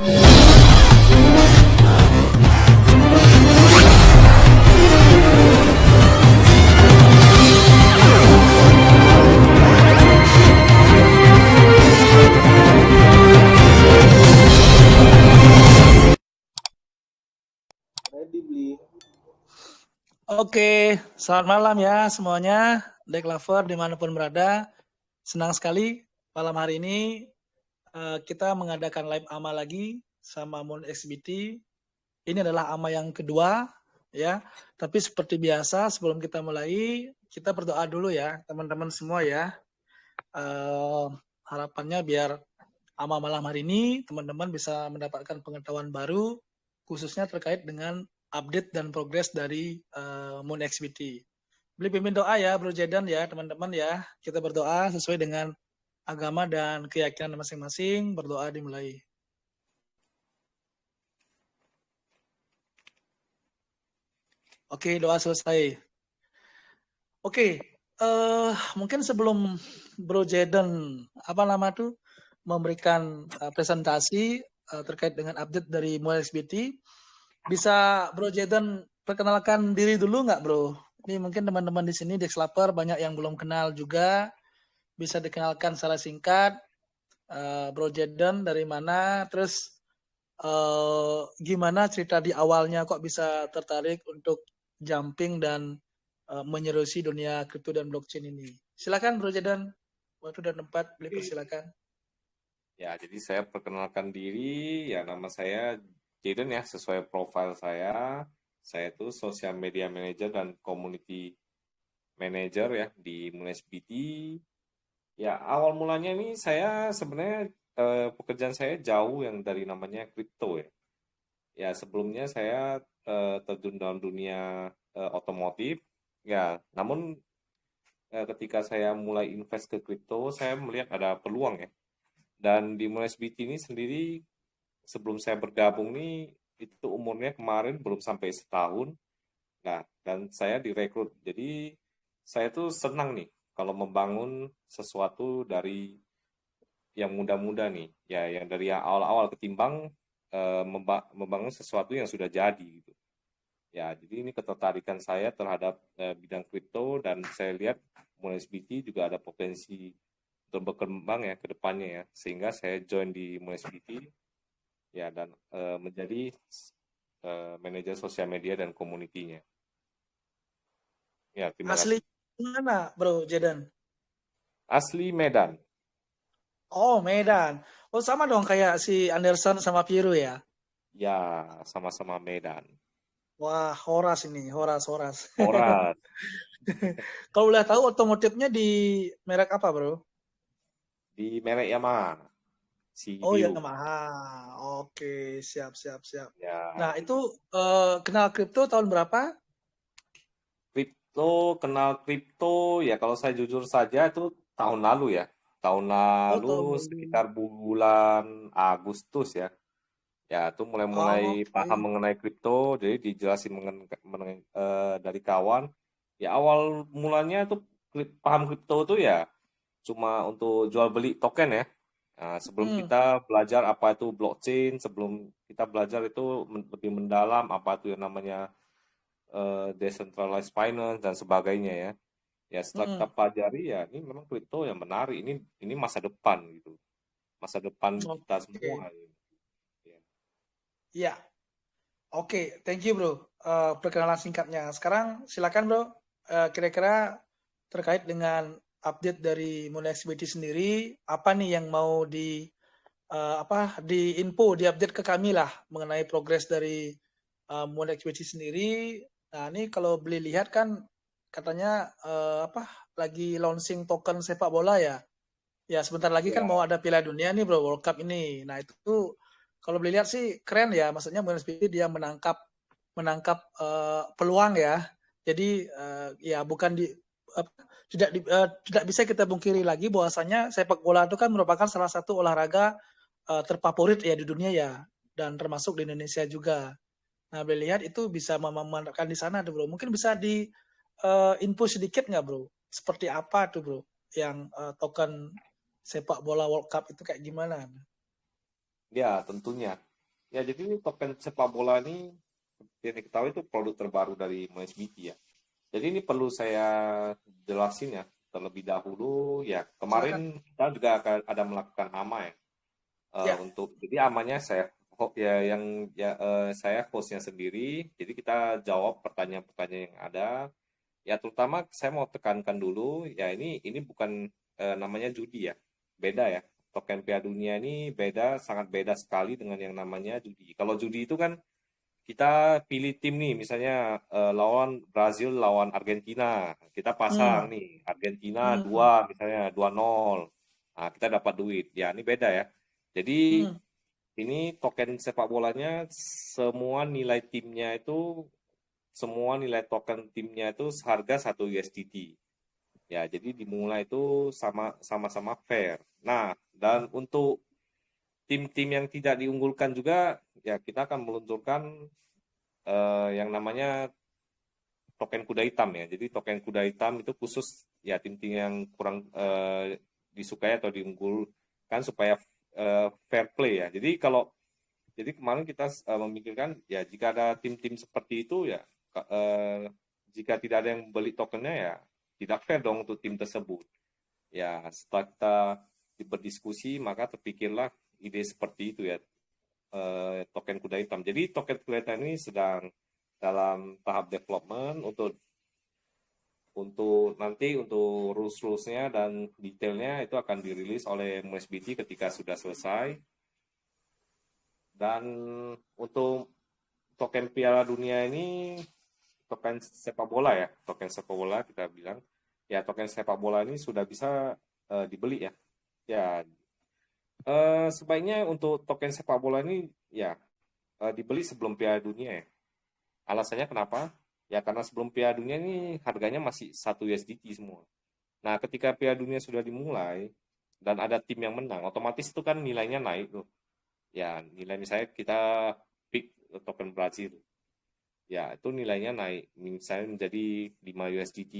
Oke, selamat malam ya semuanya, Deck Lover dimanapun berada. Senang sekali malam hari ini kita mengadakan live AMA lagi sama Moon XBT. Ini adalah AMA yang kedua ya. Tapi seperti biasa sebelum kita mulai, kita berdoa dulu ya teman-teman semua ya. Harapannya biar AMA malam hari ini teman-teman bisa mendapatkan pengetahuan baru khususnya terkait dengan update dan progres dari Moon XBT. Beli pimpin doa ya Bro Jedan ya teman-teman ya. Kita berdoa sesuai dengan agama dan keyakinan masing-masing. Berdoa dimulai. Oke, doa selesai. Oke, mungkin sebelum Bro Jedan memberikan presentasi terkait dengan update dari Moon XBT, bisa Bro Jedan perkenalkan diri dulu nggak Bro? Ini mungkin teman-teman di sini Dex Lover banyak yang belum kenal juga. Bisa dikenalkan secara singkat. Bro Jedan dari mana? Terus gimana cerita di awalnya kok bisa tertarik untuk jumping dan menyerusi dunia kripto dan blockchain ini? Silakan Bro Jedan. Waktu dan tempat beli persilakan. Ya, jadi saya perkenalkan diri, ya nama saya Jaden ya, sesuai profil saya. Saya itu social media manager dan community manager ya di MunesBT. Ya, awal mulanya ini saya sebenarnya pekerjaan saya jauh yang dari namanya kripto ya. Ya, sebelumnya saya terjun dalam dunia otomotif. Ya, namun ketika saya mulai invest ke kripto, saya melihat ada peluang ya. Dan di MunesBT ini sendiri sebelum saya bergabung nih itu umurnya kemarin belum sampai setahun. Nah, dan saya direkrut. Jadi saya tuh senang nih kalau membangun sesuatu dari yang muda-muda nih, ya yang dari yang awal-awal ketimbang membangun sesuatu yang sudah jadi gitu. Ya, jadi ini ketertarikan saya terhadap bidang kripto dan saya lihat MunesBT juga ada potensi untuk berkembang ya ke depannya ya. Sehingga saya join di MunesBT ya dan menjadi manajer sosial media dan komunitinya. Ya, terima Asli kasih. mana Bro Jedan? Asli Medan. Oh Medan. Oh sama dong kayak si Anderson sama Piru ya. Ya, sama-sama Medan. Wah, Horas ini, Horas. Horas Kalau boleh tahu otomotifnya di merek apa, Bro? di merek Yamaha, Oh, CDU. Yamaha. Oke, siap. Ya, Nah, itu kenal kripto tahun berapa? kenal kripto ya kalau saya jujur saja itu tahun lalu ya. Tahun Oh, tahun lalu lalu. sekitar bulan Agustus ya. Ya, itu mulai-mulai paham Oke. mengenai kripto, jadi dijelasin dari kawan. Ya awal mulanya itu paham kripto itu ya cuma untuk jual beli token ya. Nah, sebelum Hmm, kita belajar apa itu blockchain, sebelum kita belajar itu lebih mendalam apa itu yang namanya decentralized finance dan sebagainya ya. Ya setelah hmm. kita pelajari ya ini memang kripto yang menarik. Ini masa depan gitu. Masa depan kita Oke. semua. Gitu. Ya. Ya. Oke, thank you, Bro. Perkenalan singkatnya. Sekarang silakan, Bro. Kira-kira terkait dengan update dari Moon XBT sendiri, apa nih yang mau di info, di update ke kami lah mengenai progres dari Moon XBT sendiri. Nah, ini kalau beli lihat kan katanya lagi launching token sepak bola ya. Ya, sebentar lagi kan mau Ya. ada Piala Dunia nih, Bro, World Cup ini. Nah, itu tuh kalau beli lihat sih keren ya. Maksudnya Moon XBT dia menangkap peluang ya. Jadi ya bukan tidak bisa kita pungkiri lagi bahwasanya sepak bola itu kan merupakan salah satu olahraga terfavorit ya di dunia ya dan termasuk di Indonesia juga. Nah, boleh lihat itu bisa memanfaatkan di sana tuh, Bro. Mungkin bisa di info sedikit nggak, Bro? Seperti apa tuh, Bro? Yang token sepak bola World Cup itu kayak gimana? Ya, tentunya. Ya, jadi ini token sepak bola ini yang diketahui itu produk terbaru dari MSBT ya. Jadi ini perlu saya jelasin ya terlebih dahulu ya. Silakan. Kemarin kita juga akan ada melakukan AMA ya. Ya, Untuk jadi amanya ya yang ya saya hostnya sendiri. Jadi kita jawab pertanyaan-pertanyaan yang ada. Ya terutama saya mau tekankan dulu ya ini bukan namanya judi ya. Beda ya. Token Piala Dunia ini beda, sangat beda sekali dengan yang namanya judi. Kalau judi itu kan kita pilih tim nih, misalnya lawan Brazil lawan Argentina, kita pasang hmm, nih Argentina hmm, 2 misalnya 2-0, nah kita dapat duit. Ya ini beda ya. Jadi hmm. ini token sepak bolanya semua nilai token timnya itu seharga 1 USDT. Ya jadi dimulai itu sama-sama fair. Nah dan untuk tim-tim yang tidak diunggulkan juga ya kita akan meluncurkan yang namanya token kuda hitam ya. Jadi token kuda hitam itu khusus ya tim-tim yang kurang disukai atau diunggulkan supaya fair play ya. Jadi kemarin kita memikirkan ya jika ada tim-tim seperti itu ya jika tidak ada yang beli tokennya ya tidak fair dong untuk tim tersebut. Ya setelah kita berdiskusi maka terpikirlah ide seperti itu ya token kuda hitam. Jadi token kuda hitam ini sedang dalam tahap development untuk rules-rulesnya dan detailnya itu akan dirilis oleh MSBT ketika sudah selesai. Dan untuk token Piala Dunia ini token sepak bola ya, token sepak bola kita bilang ya token sepak bola ini sudah bisa dibeli ya. Ya sebaiknya untuk token sepak bola ini ya dibeli sebelum Piala Dunia ya. Alasannya kenapa? Ya karena sebelum Piala Dunia ini harganya masih 1 USDT semua. Nah, ketika Piala Dunia sudah dimulai dan ada tim yang menang, otomatis itu kan nilainya naik tuh. Ya, nilai misalnya kita pick token Brazil. Ya, itu nilainya naik misalnya menjadi 5 USDT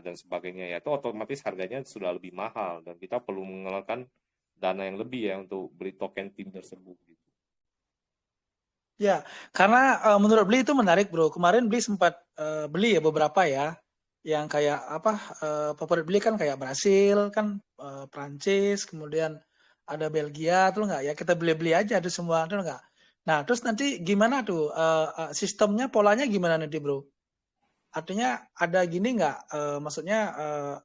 dan sebagainya. Ya, itu otomatis harganya sudah lebih mahal dan kita perlu mengeluarkan dana yang lebih ya untuk beli token tim tersebut gitu. Ya, karena menurut Beli itu menarik, Bro. Kemarin Beli sempat beli ya beberapa ya, yang kayak apa favorit Beli kan kayak Brasil kan, Prancis, kemudian ada Belgia, tuh nggak ya kita beli-beli aja tuh semua, tuh nggak. Nah, terus nanti gimana tuh sistemnya, polanya gimana nanti, Bro? Artinya ada gini nggak? Maksudnya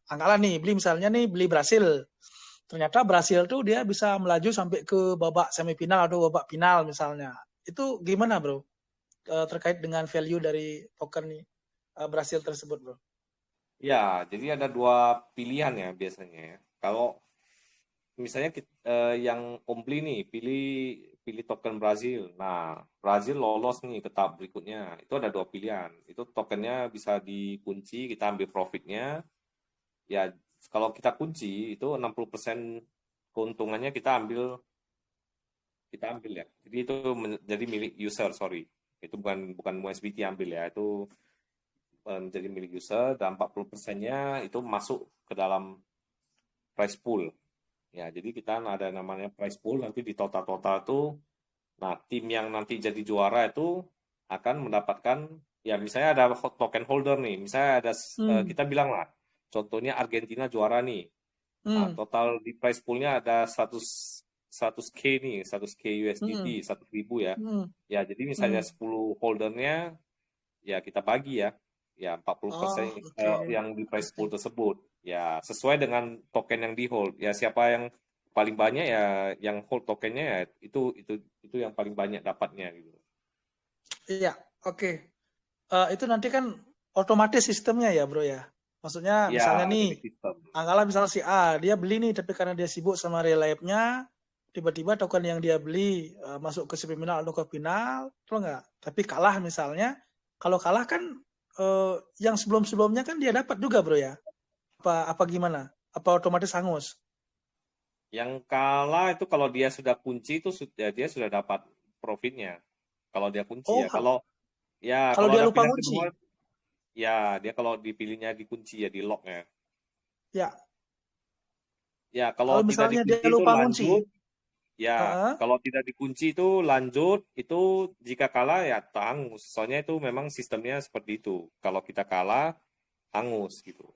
anggaplah nih beli misalnya nih beli Brasil, ternyata Brasil tuh dia bisa melaju sampai ke babak semifinal atau babak final misalnya. Itu gimana, Bro? Terkait dengan value dari token Brasil tersebut, Bro. Ya, jadi ada dua pilihan ya biasanya ya. Kalau misalnya yang Om beli nih, pilih pilih token Brazil. Nah, Brazil lolos nih ke tahap berikutnya. Itu ada dua pilihan. Itu tokennya bisa dikunci, kita ambil profitnya. Ya, kalau kita kunci itu 60% keuntungannya kita ambil ya. Jadi itu menjadi milik user, sorry. Itu bukan USBT ambil ya. Itu menjadi milik user dan 40%-nya itu masuk ke dalam price pool. Ya, jadi kita ada namanya price pool nanti di total-total tuh. Nah, tim yang nanti jadi juara itu akan mendapatkan ya misalnya ada token holder nih. Misalnya ada Hmm, kita bilang lah contohnya Argentina juara nih. Nah, hmm, total di price poolnya ada 100K nih, 100K USDT, hmm, 100.000 ya. hmm, Ya, jadi misalnya hmm. 10 holdernya ya kita bagi ya. Ya, 40% Oh, oke. yang di price Oke. pool tersebut. Ya, sesuai dengan token yang di hold. Ya, siapa yang paling banyak ya yang hold tokennya ya itu yang paling banyak dapatnya gitu. Iya, oke. Itu nanti kan otomatis sistemnya ya, Bro ya. Maksudnya misalnya Ya, nih, jadi sistem. anggaplah misalnya si A, dia beli nih, tapi karena dia sibuk sama real life-nya, tiba-tiba token yang dia beli masuk ke semifinal atau ke final, tuh enggak. Tapi kalah misalnya, kalau kalah kan yang sebelum-sebelumnya kan dia dapat juga, Bro ya. Apa gimana? Apa otomatis hangus? Yang kalah itu kalau dia sudah kunci itu ya dia sudah dapat profitnya. Kalau dia kunci Oh, ya. kalau Kalau dia ada lupa pilihan kunci. kedua ya dia kalau dipilihnya dikunci ya di lock ya. Ya, Ya, kalau kalau tidak misalnya dia dikunci itu lupa kunci. lanjut. Ya, Heeh. kalau tidak dikunci itu lanjut, itu jika kalah ya hangus. Soalnya itu memang sistemnya seperti itu. Kalau kita kalah, hangus gitu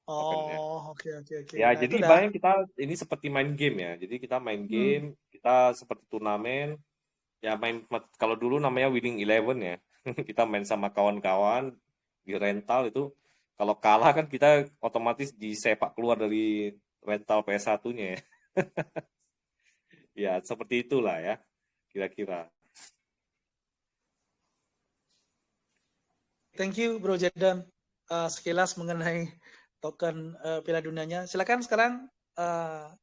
tokennya. Oh, oke oke oke. Ya, Nah, itu jadi dah. bayang kita ini seperti main game ya. Jadi kita main Hmm. game, kita seperti turnamen. Ya main kalau dulu namanya Winning Eleven ya. Kita main sama kawan-kawan di rental itu. Kalau kalah kan kita otomatis disepak keluar dari rental PS1-nya ya. Ya, seperti itulah ya, kira-kira. Thank you, Bro Jordan. Sekilas mengenai token Piala Dunianya. Silakan sekarang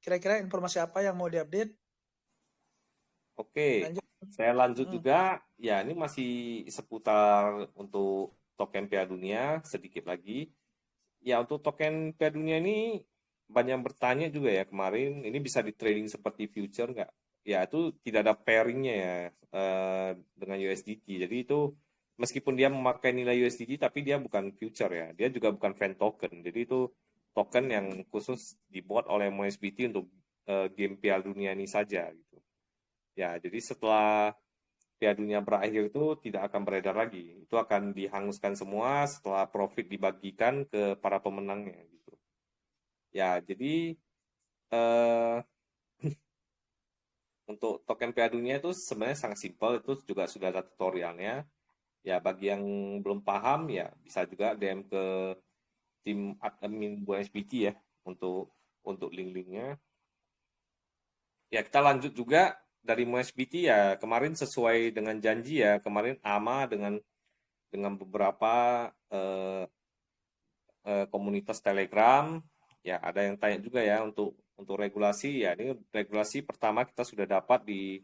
kira-kira informasi apa yang mau diupdate? Oke, Lanjut. saya lanjut Mm. juga. Ya, ini masih seputar untuk token Piala Dunia sedikit lagi. Ya, untuk token Piala Dunia ini banyak yang bertanya juga ya kemarin. Ini bisa di trading seperti future nggak? Ya, itu tidak ada pairingnya ya dengan USDT. Jadi itu meskipun dia memakai nilai USDT, tapi dia bukan future ya. Dia juga bukan fan token. Jadi itu token yang khusus dibuat oleh MoSBT untuk game Piala Dunia ini saja gitu. Ya, jadi setelah Piala Dunia berakhir itu tidak akan beredar lagi. Itu akan dihanguskan semua setelah profit dibagikan ke para pemenangnya gitu. Ya, jadi eh, untuk token Piala Dunia itu sebenarnya sangat simpel, itu juga sudah ada tutorialnya. Ya, bagi yang belum paham ya bisa juga DM ke tim admin buat SPT ya untuk link-linknya. Ya, kita lanjut juga dari MoSBT ya kemarin sesuai dengan janji ya kemarin AMA dengan beberapa komunitas Telegram. Ya, ada yang tanya juga ya untuk regulasi ya. Ini regulasi pertama kita sudah dapat di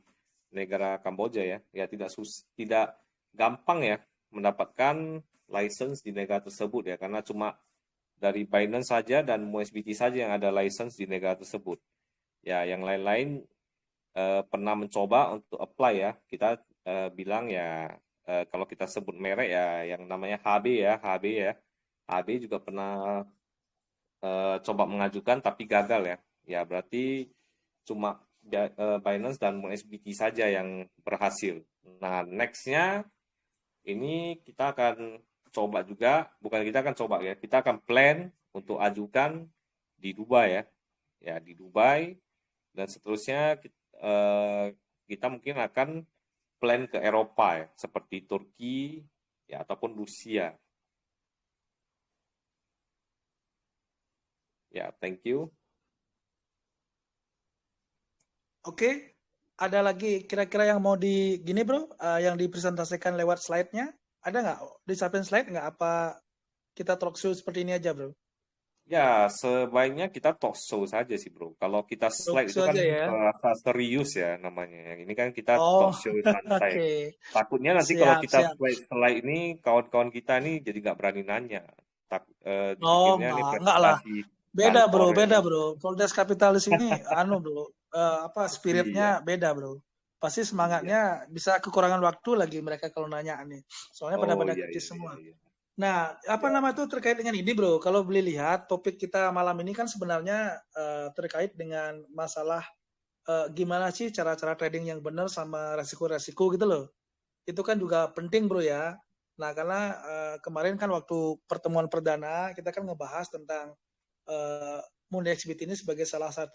negara Kamboja ya. Ya tidak gampang ya mendapatkan license di negara tersebut ya karena cuma dari Binance saja dan MoSBT saja yang ada license di negara tersebut. Ya, yang lain-lain pernah mencoba untuk apply ya. Kita bilang ya kalau kita sebut merek ya yang namanya HB ya, HB ya. HB juga pernah coba mengajukan tapi gagal ya. Ya berarti cuma Binance dan MoSBT saja yang berhasil. Nah, nextnya ini kita akan coba juga, bukan kita akan coba ya, kita akan plan untuk ajukan di Dubai ya. Ya, di Dubai dan seterusnya kita mungkin akan plan ke Eropa ya, seperti Turki ya ataupun Rusia. Ya, thank you. Oke. Ada lagi kira-kira yang mau di gini, Bro? Yang dipresentasikan lewat slide-nya? Ada nggak? Disiapin slide nggak? Apa kita talk show seperti ini aja, Bro? Ya, sebaiknya kita talk show saja sih, bro. Kalau kita Talk slide itu show kan aja ya. terasa serius ya namanya. Yang ini kan kita talk Oh, show santai. oke. Takutnya nanti kalau Siap, kita siap. slide ini, kawan-kawan kita ini jadi nggak berani nanya. Oh, Dipikirnya ini enggak lah. presentasi Beda, Bro, kantor beda, ini. Bro. Voltes Kapitalis ini anu, Bro. Apa spiritnya Iya, beda, Bro. Pasti iya. semangatnya bisa kekurangan waktu lagi mereka kalau nanya nih. Soalnya Oh, pada iya, kritis iya, iya, semua. iya. Nah, apa Ya, nama itu terkait dengan ini, Bro? Kalau boleh lihat, topik kita malam ini kan sebenarnya terkait dengan masalah gimana sih cara-cara trading yang benar sama resiko-resiko gitu loh. Itu kan juga penting, Bro ya. Nah, karena kemarin kan waktu pertemuan perdana kita kan ngebahas tentang MoonXBT ini sebagai salah satu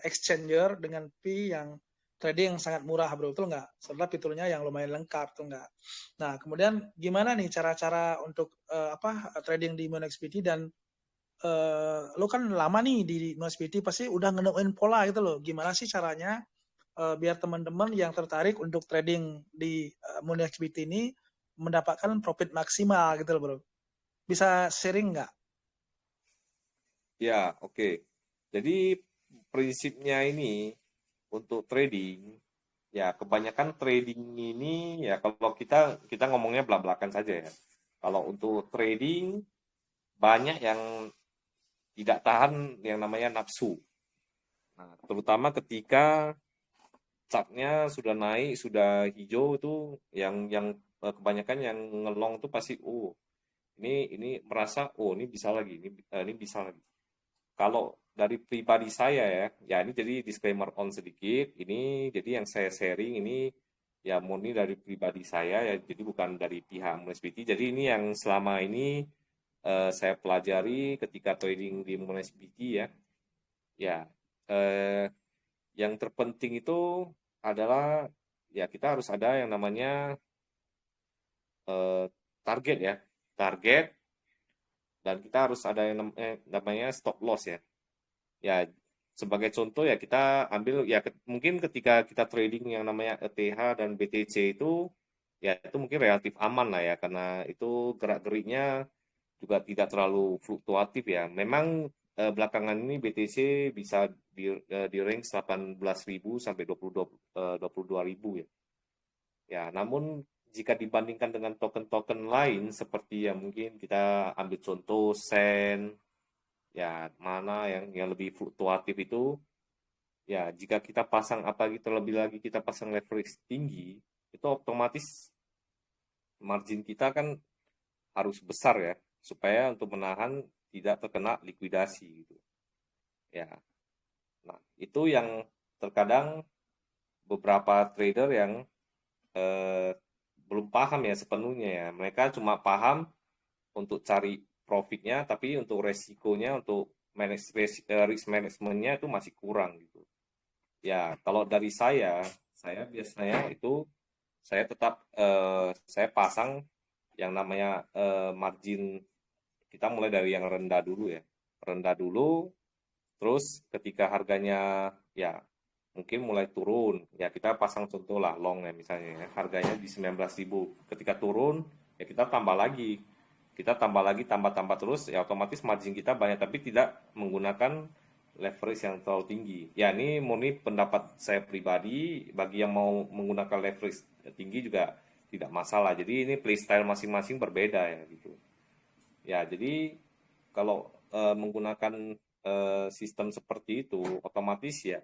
exchanger dengan fee yang trading yang sangat murah, Bro, betul nggak? Serta fiturnya yang lumayan lengkap, tuh nggak? Nah, kemudian gimana nih cara-cara untuk trading di MoonXBT dan lo kan lama nih di MoonXBT pasti udah nemuin pola gitu loh. Gimana sih caranya biar teman-teman yang tertarik untuk trading di MoonXBT ini mendapatkan profit maksimal gitu loh, Bro. Bisa sharing nggak? ya, oke. Jadi prinsipnya ini untuk trading, ya kebanyakan trading ini ya kalau kita ngomongnya belak-belakan saja ya. Kalau untuk trading banyak yang tidak tahan yang namanya nafsu. Nah, terutama ketika chartnya sudah naik, sudah hijau itu yang kebanyakan yang ngelong itu pasti ini merasa ini bisa lagi, ini bisa lagi. Kalau dari pribadi saya ya, ya ini jadi disclaimer on sedikit. Ini jadi yang saya sharing ini ya murni dari pribadi saya ya, jadi bukan dari pihak Monesbiti. Jadi ini yang selama ini saya pelajari ketika trading di Monesbiti ya. Ya, eh, yang terpenting itu adalah ya kita harus ada yang namanya eh, target ya, target dan kita harus ada yang namanya stop loss ya. Ya, sebagai contoh ya kita ambil ya mungkin ketika kita trading yang namanya ETH dan BTC itu ya itu mungkin relatif aman lah ya karena itu gerak-geriknya juga tidak terlalu fluktuatif ya. Memang belakangan ini BTC bisa di range 18.000 sampai 22.000 ya. Ya, namun jika dibandingkan dengan token-token lain seperti yang mungkin kita ambil contoh Sen, ya mana yang lebih fluktuatif itu, ya jika kita pasang apalagi terlebih lagi kita pasang leverage tinggi, itu otomatis margin kita kan harus besar ya, supaya untuk menahan tidak terkena likuidasi gitu. Ya, nah itu yang terkadang beberapa trader yang eh, belum paham ya sepenuhnya ya. Mereka cuma paham untuk cari profitnya, tapi untuk resikonya, untuk risk manajemennya itu masih kurang gitu. Ya, kalau dari saya biasanya itu saya tetap saya pasang yang namanya margin kita mulai dari yang rendah dulu ya. Rendah dulu, terus ketika harganya ya mungkin mulai turun, ya kita pasang contoh lah long ya misalnya ya, harganya di 19.000. Ketika turun, ya kita tambah lagi. Kita tambah lagi, tambah-tambah terus, ya otomatis margin kita banyak, tapi tidak menggunakan leverage yang terlalu tinggi. Ya ini murni pendapat saya pribadi, bagi yang mau menggunakan leverage tinggi juga tidak masalah. Jadi ini playstyle masing-masing berbeda ya gitu. Ya, jadi kalau menggunakan sistem seperti itu, otomatis ya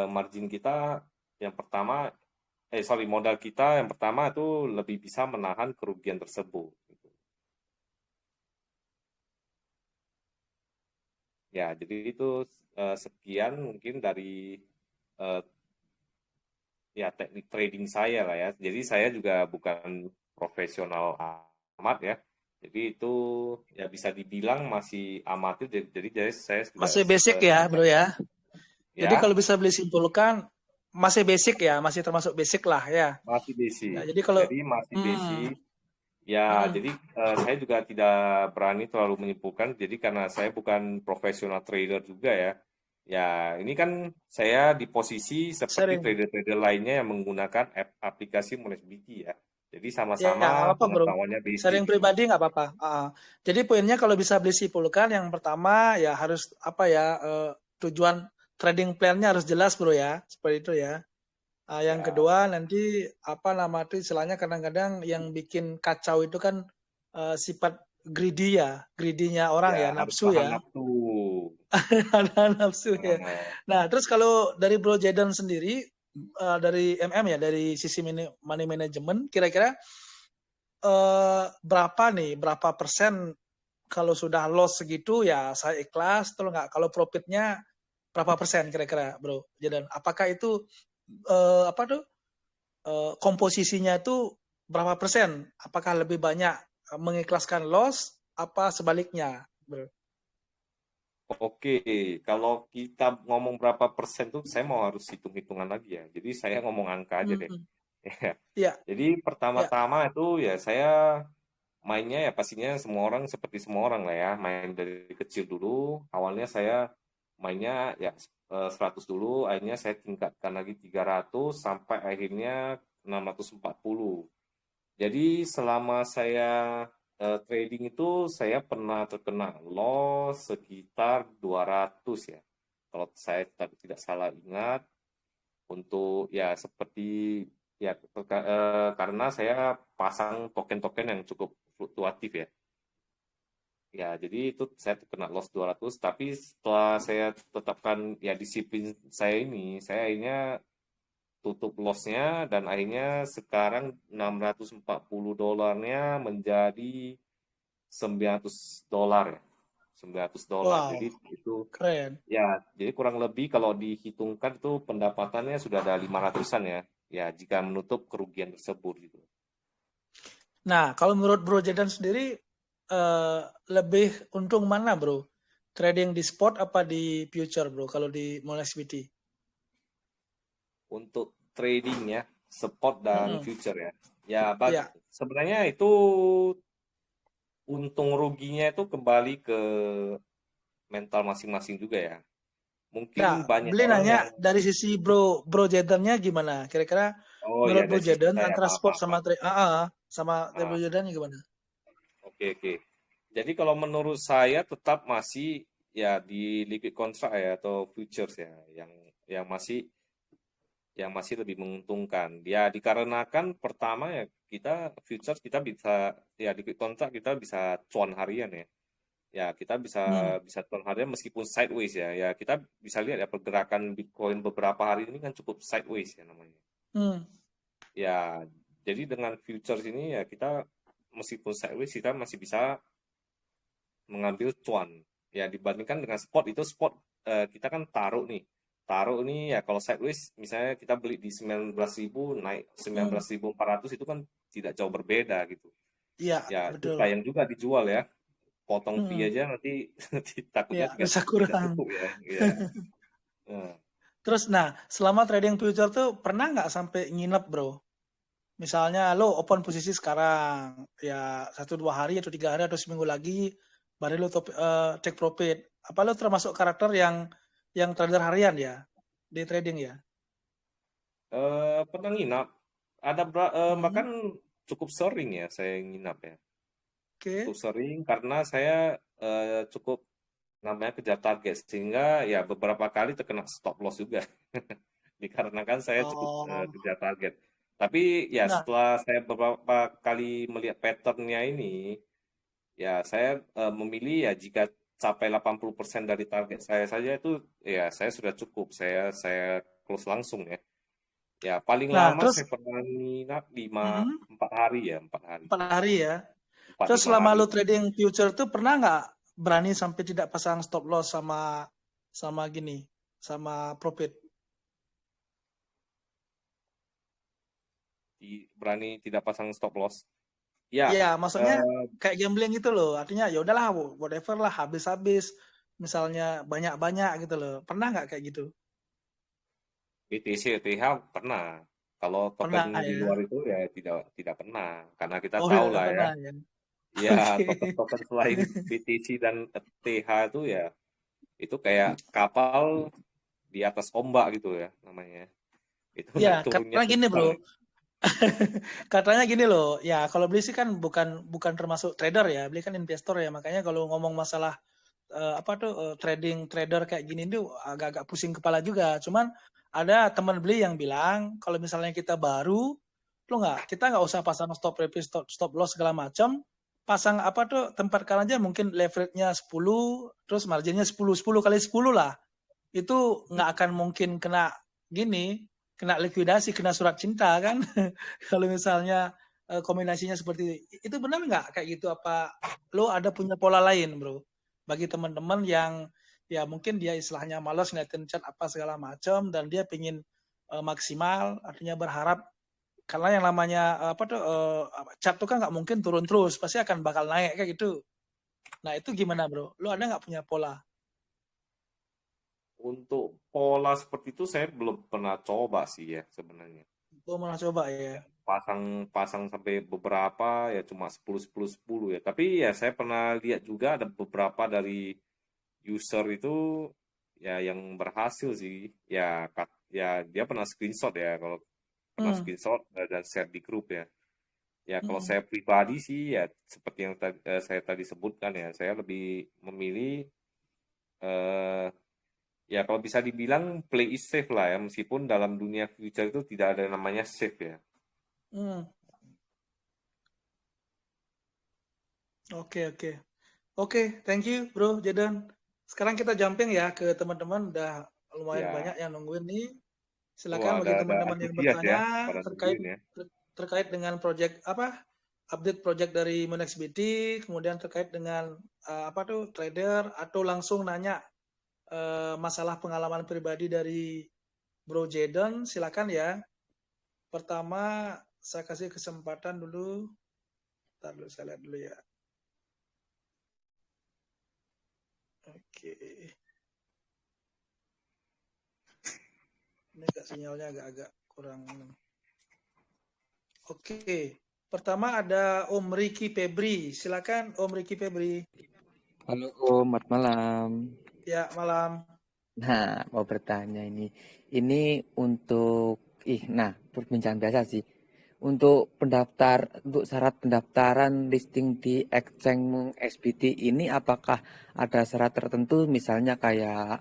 margin kita yang pertama, modal kita yang pertama itu lebih bisa menahan kerugian tersebut. Gitu. Ya, jadi itu sekian mungkin dari eh, ya teknik trading saya lah ya. Jadi saya juga bukan profesional amat ya. Jadi itu ya bisa dibilang masih amatir. Jadi saya juga Masih basic ya, sedikit bro ya. Jadi ya kalau bisa beli simpulkan, masih basic ya, masih termasuk basic lah ya. masih Ya, basic. jadi kalau Jadi masih hmm, basic. Ya, hmm, jadi saya juga tidak berani terlalu menyimpulkan. Jadi karena saya bukan profesional trader juga ya. Ya, ini kan saya di posisi seperti sering. trader-trader lainnya yang menggunakan aplikasi Monesbiti ya. Jadi Ya, sama-sama nggak apa-apa bro. pengetahuannya basic Sharing gitu. pribadi nggak apa-apa. Jadi poinnya kalau bisa beli simpulkan, yang pertama ya harus apa ya, tujuan trading plan-nya harus jelas bro ya, seperti itu ya. Yang Ya, kedua nanti apa nama itu istilahnya, kadang-kadang yang bikin kacau itu kan sifat greedy ya, greedy-nya orang ya ya, harus nafsu tahan ya, nafsu. ada nafsu ya. Nah, Nah, terus kalau dari Bro Jaden sendiri, dari MM ya, dari sisi money management, kira-kira berapa nih, berapa persen kalau sudah loss segitu ya saya ikhlas, terus nggak, kalau profitnya berapa persen kira-kira Bro Jaden? Apakah itu apa tuh, komposisinya itu berapa persen? Apakah lebih banyak mengikhlaskan loss apa sebaliknya, Bro? oke, kalau kita ngomong berapa persen tuh saya mau harus hitung-hitungan lagi ya. Jadi saya ngomong angka aja deh. Hmm, Ya. ya, Jadi ya, pertama-tama itu ya saya mainnya ya pastinya semua orang seperti semua orang lah ya, main dari kecil dulu. Awalnya saya mainnya ya 100 dulu, akhirnya saya tingkatkan lagi 300 sampai akhirnya 640. Jadi selama saya trading itu saya pernah terkena loss sekitar 200 ya. Kalau saya tidak salah ingat, untuk ya seperti ya karena saya pasang token-token yang cukup fluktuatif ya. Ya, jadi itu saya kena loss 200, tapi setelah saya tetapkan ya disiplin saya ini, saya akhirnya tutup lossnya dan akhirnya sekarang 640 dolarnya menjadi 900 dolar ya. $900. Jadi Wow, itu keren. ya, jadi kurang lebih kalau dihitungkan tuh pendapatannya sudah ada 500-an ya. Ya, jika menutup kerugian tersebut gitu. Nah, kalau menurut Bro Jedan sendiri lebih untung mana, Bro? Trading di spot apa di future, Bro? Kalau di MoneXBT? Untuk trading ya, spot dan Mm-mm. future ya. Ya, Ya, sebenarnya itu untung ruginya itu kembali ke mental masing-masing juga ya. Mungkin nah, banyak beli orang nanya yang dari sisi Bro Jadennya gimana? Kira-kira oh menurut ya Bro dari sisi Jaden saya antara spot paham sama paham. trade sama Bro Ah, Jaden gimana? oke oke. Jadi kalau menurut saya tetap masih ya di liquid contract ya atau futures ya yang masih yang masih lebih menguntungkan. Ya dikarenakan pertama ya kita futures kita bisa ya liquid contract kita bisa cuan harian ya. Ya kita bisa Hmm. bisa cuan harian meskipun sideways ya. Ya kita bisa lihat ya pergerakan Bitcoin beberapa hari ini kan cukup sideways ya namanya. Hmm. Ya jadi dengan futures ini ya kita meskipun sideways kita masih bisa mengambil cuan. Ya dibandingkan dengan spot itu spot kita kan taruh nih ya kalau sideways misalnya kita beli di 19.000 naik Hmm. 19.400 itu kan tidak jauh berbeda gitu. Iya, Ya itu betul. sayang juga dijual ya. Potong fee Hmm. aja nanti takutnya Iya, bisa tidak kurang. cukup ya. Ya. Nah, Terus, nah, selama trading future tuh pernah nggak sampai nginep, Bro? Misalnya lo open posisi sekarang, ya 1 2 hari atau 3 hari atau seminggu lagi, baru lo take profit. Apa lo termasuk karakter yang trader harian ya di trading ya? pernah nginap. Ada Hmm. bahkan cukup sering ya saya nginap ya. Oke. Cukup sering karena saya cukup namanya kejar target sehingga ya beberapa kali terkena stop loss juga dikarenakan saya cukup Oh, kejar target. Tapi ya nah, setelah saya beberapa kali melihat patternnya ini, ya saya memilih ya jika capai 80% dari target saya saja itu ya saya sudah cukup. Saya close langsung ya. Ya paling nah, lama terus saya pernah nginap mm, 4 hari ya 4 hari 4 hari ya. empat Terus lima selama hari. lo trading future tuh pernah nggak berani sampai tidak pasang stop loss sama sama gini, sama profit? Berani tidak pasang stop loss. Ya, Iya, maksudnya eh, kayak gambling gitu loh. Artinya ya udahlah, whatever lah, habis-habis. Misalnya banyak-banyak gitu loh. Pernah nggak kayak gitu? BTC, ETH pernah. Kalau token Pernah di ya. luar itu ya tidak tidak pernah, karena kita Oh, tahu udah lah ya. pernah ya. Ya Oke. token-token selain BTC dan ETH itu ya itu kayak kapal di atas ombak gitu ya namanya. Itu Ya, naik turunnya karena gini kencang. bro. Katanya gini loh. Ya, kalau beli sih kan bukan bukan termasuk trader ya. Beli kan investor ya. Makanya kalau ngomong masalah apa tuh trading trader kayak gini tuh agak-agak pusing kepala juga. Cuman ada teman beli yang bilang kalau misalnya kita baru, lo kita nggak usah pasang stop profit, stop loss segala macam. Pasang apa tuh tempatkan aja mungkin leverage-nya 10, terus marginnya 10 kali 10 lah. Itu nggak akan mungkin kena gini, kena likuidasi, kena surat cinta kan. Kalau misalnya kombinasinya seperti itu benar nggak kayak gitu? Apa lo ada punya pola lain, bro? Bagi teman-teman yang ya mungkin dia istilahnya malas ngeliatin chat apa segala macam dan dia pingin maksimal, artinya berharap karena yang namanya apa tuh chat tuh kan nggak mungkin turun terus, pasti akan bakal naik kayak gitu. Nah itu gimana, bro? Lo ada nggak punya pola? Untuk pola seperti itu saya belum pernah coba sih ya sebenarnya. Lo pernah coba ya? Pasang sampai beberapa ya cuma 10 10 10 ya. Tapi ya saya pernah lihat juga ada beberapa dari user itu ya yang berhasil sih. Ya dia pernah screenshot ya kalau pernah Hmm. screenshot dan share di grup ya. Ya kalau Hmm. saya pribadi sih ya seperti yang saya tadi sebutkan ya, saya lebih memilih eh, ya kalau bisa dibilang play is safe lah ya meskipun dalam dunia future itu tidak ada namanya safe ya. Hmm. Oke, oke. Oke, thank you, Bro Jaden. Sekarang kita jumping ya ke teman-teman. Udah lumayan banyak Ya, yang nungguin nih. oh Silakan bagi ada teman-teman yang antusias ya bertanya pada terkait nungguin ya. terkait dengan proyek apa? update project dari MoonXBT, kemudian terkait dengan trader, atau langsung nanya masalah pengalaman pribadi dari Bro Jaden, silakan ya. Pertama, saya kasih kesempatan dulu. Ntar dulu, saya lihat dulu ya. Oke. Ini agak sinyalnya agak-agak kurang. Oke. Pertama ada Om Ricky Febri. Silakan Om Ricky Febri. Halo Om, selamat malam. Ya, malam. Nah, mau bertanya ini. Ini untuk, perbincangan biasa sih. Untuk syarat pendaftaran listing di Exchange SBT ini apakah ada syarat tertentu misalnya kayak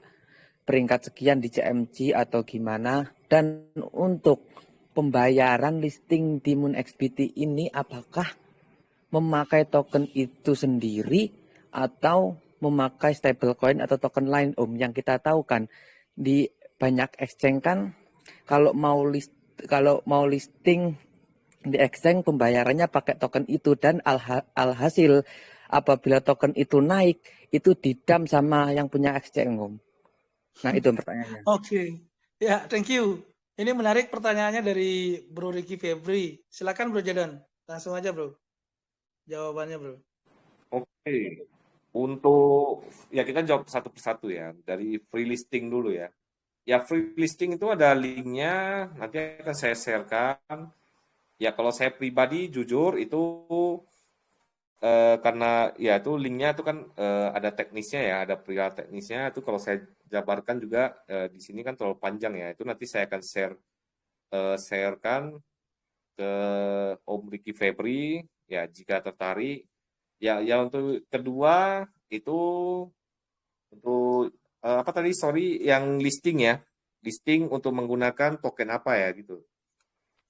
peringkat sekian di CMC atau gimana? Dan untuk pembayaran listing di Moon XBT ini apakah memakai token itu sendiri atau memakai stablecoin atau token lain Om? Yang kita tahu kan di banyak exchange kan kalau mau listing di exchange pembayarannya pakai token itu, dan alhasil apabila token itu naik itu didam sama yang punya exchange Om. Nah itu pertanyaannya. Oke. Ya, thank you. Ini menarik pertanyaannya dari Bro Ricky Febri. Silakan Bro Jaden. Langsung aja Bro. Jawabannya Bro. Oke. Untuk ya kita jawab satu persatu ya. Dari free listing dulu ya. Ya free listing itu ada linknya, nanti akan saya sharekan. Ya kalau saya pribadi jujur itu karena ya itu linknya itu kan ada teknisnya ya, ada perihal teknisnya itu kalau saya jabarkan juga di sini kan terlalu panjang ya. Itu nanti saya akan sharekan ke Om Ricky Febri ya jika tertarik. Ya ya untuk kedua itu untuk apa tadi sorry yang listing ya. Listing untuk menggunakan token apa ya gitu.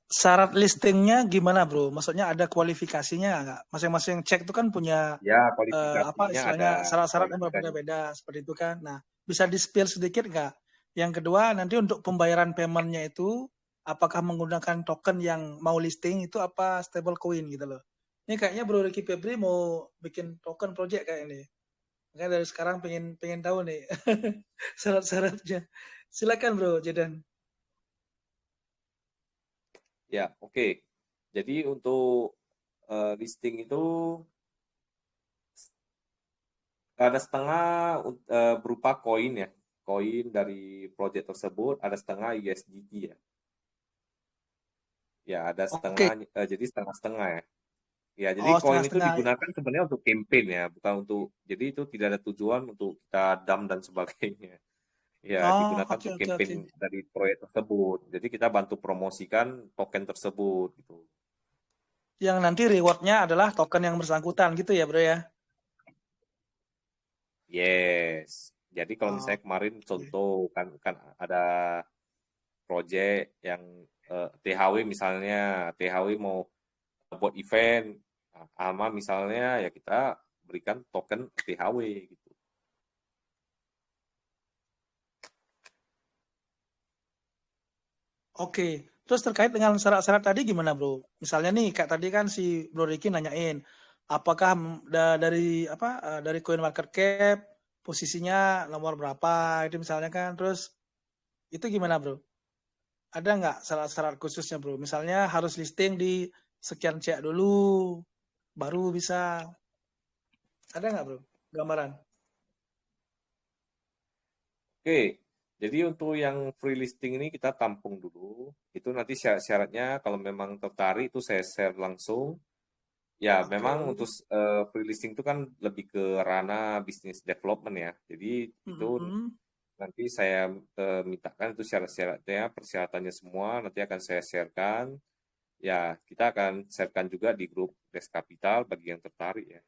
Syarat listingnya gimana Bro? Maksudnya ada kualifikasinya nggak? Masing-masing cek itu kan punya Ya, kualifikasinya ada istilahnya syarat-syarat yang kualifikasinya. berbeda-beda seperti itu kan. Nah, bisa di-spill sedikit nggak? Yang kedua, nanti untuk pembayaran paymentnya itu, apakah menggunakan token yang mau listing itu apa stable coin gitu loh. Ini kayaknya Bro Ricky Febri mau bikin token project kayak ini. Makanya dari sekarang pengen pengen tahu nih syarat-syaratnya. Silakan Bro Jedan. Ya, oke. Jadi untuk listing itu ada setengah berupa koin ya. Koin dari project tersebut, ada setengah USDT ya. Ya, ada Oke. setengah, jadi setengah-setengah ya. Ya, jadi Oh, koin itu setengah-setengah. digunakan sebenarnya untuk campaign ya, bukan untuk, jadi itu tidak ada tujuan untuk kita dump dan sebagainya. Ya, Oh, digunakan oke untuk oke campaign oke. dari proyek tersebut. Jadi kita bantu promosikan token tersebut gitu. Yang nanti rewardnya adalah token yang bersangkutan gitu ya bro ya? Yes. Jadi kalau Oh, misalnya kemarin oke. contoh kan kan ada project yang THW misalnya, THW mau buat event, Alma misalnya ya kita berikan token THW gitu. Oke. Terus terkait dengan syarat-syarat tadi gimana bro? Misalnya nih kayak tadi kan si Bro Ricky nanyain, apakah dari coin market cap posisinya nomor berapa itu misalnya kan? Terus itu gimana bro? Ada nggak syarat-syarat khususnya bro? Misalnya harus listing di sekian cek dulu, baru bisa. Ada nggak bro? Gambaran? Oke. Jadi untuk yang free listing ini kita tampung dulu. Itu nanti syarat-syaratnya kalau memang tertarik itu saya share langsung. Ya, Oke. memang untuk free listing itu kan lebih ke ranah business development ya. Jadi itu Mm-mm. nanti saya mintakan itu syarat-syaratnya, persyaratannya semua nanti akan saya sharekan. Ya, kita akan sharekan juga di grup Desk Capital bagi yang tertarik ya.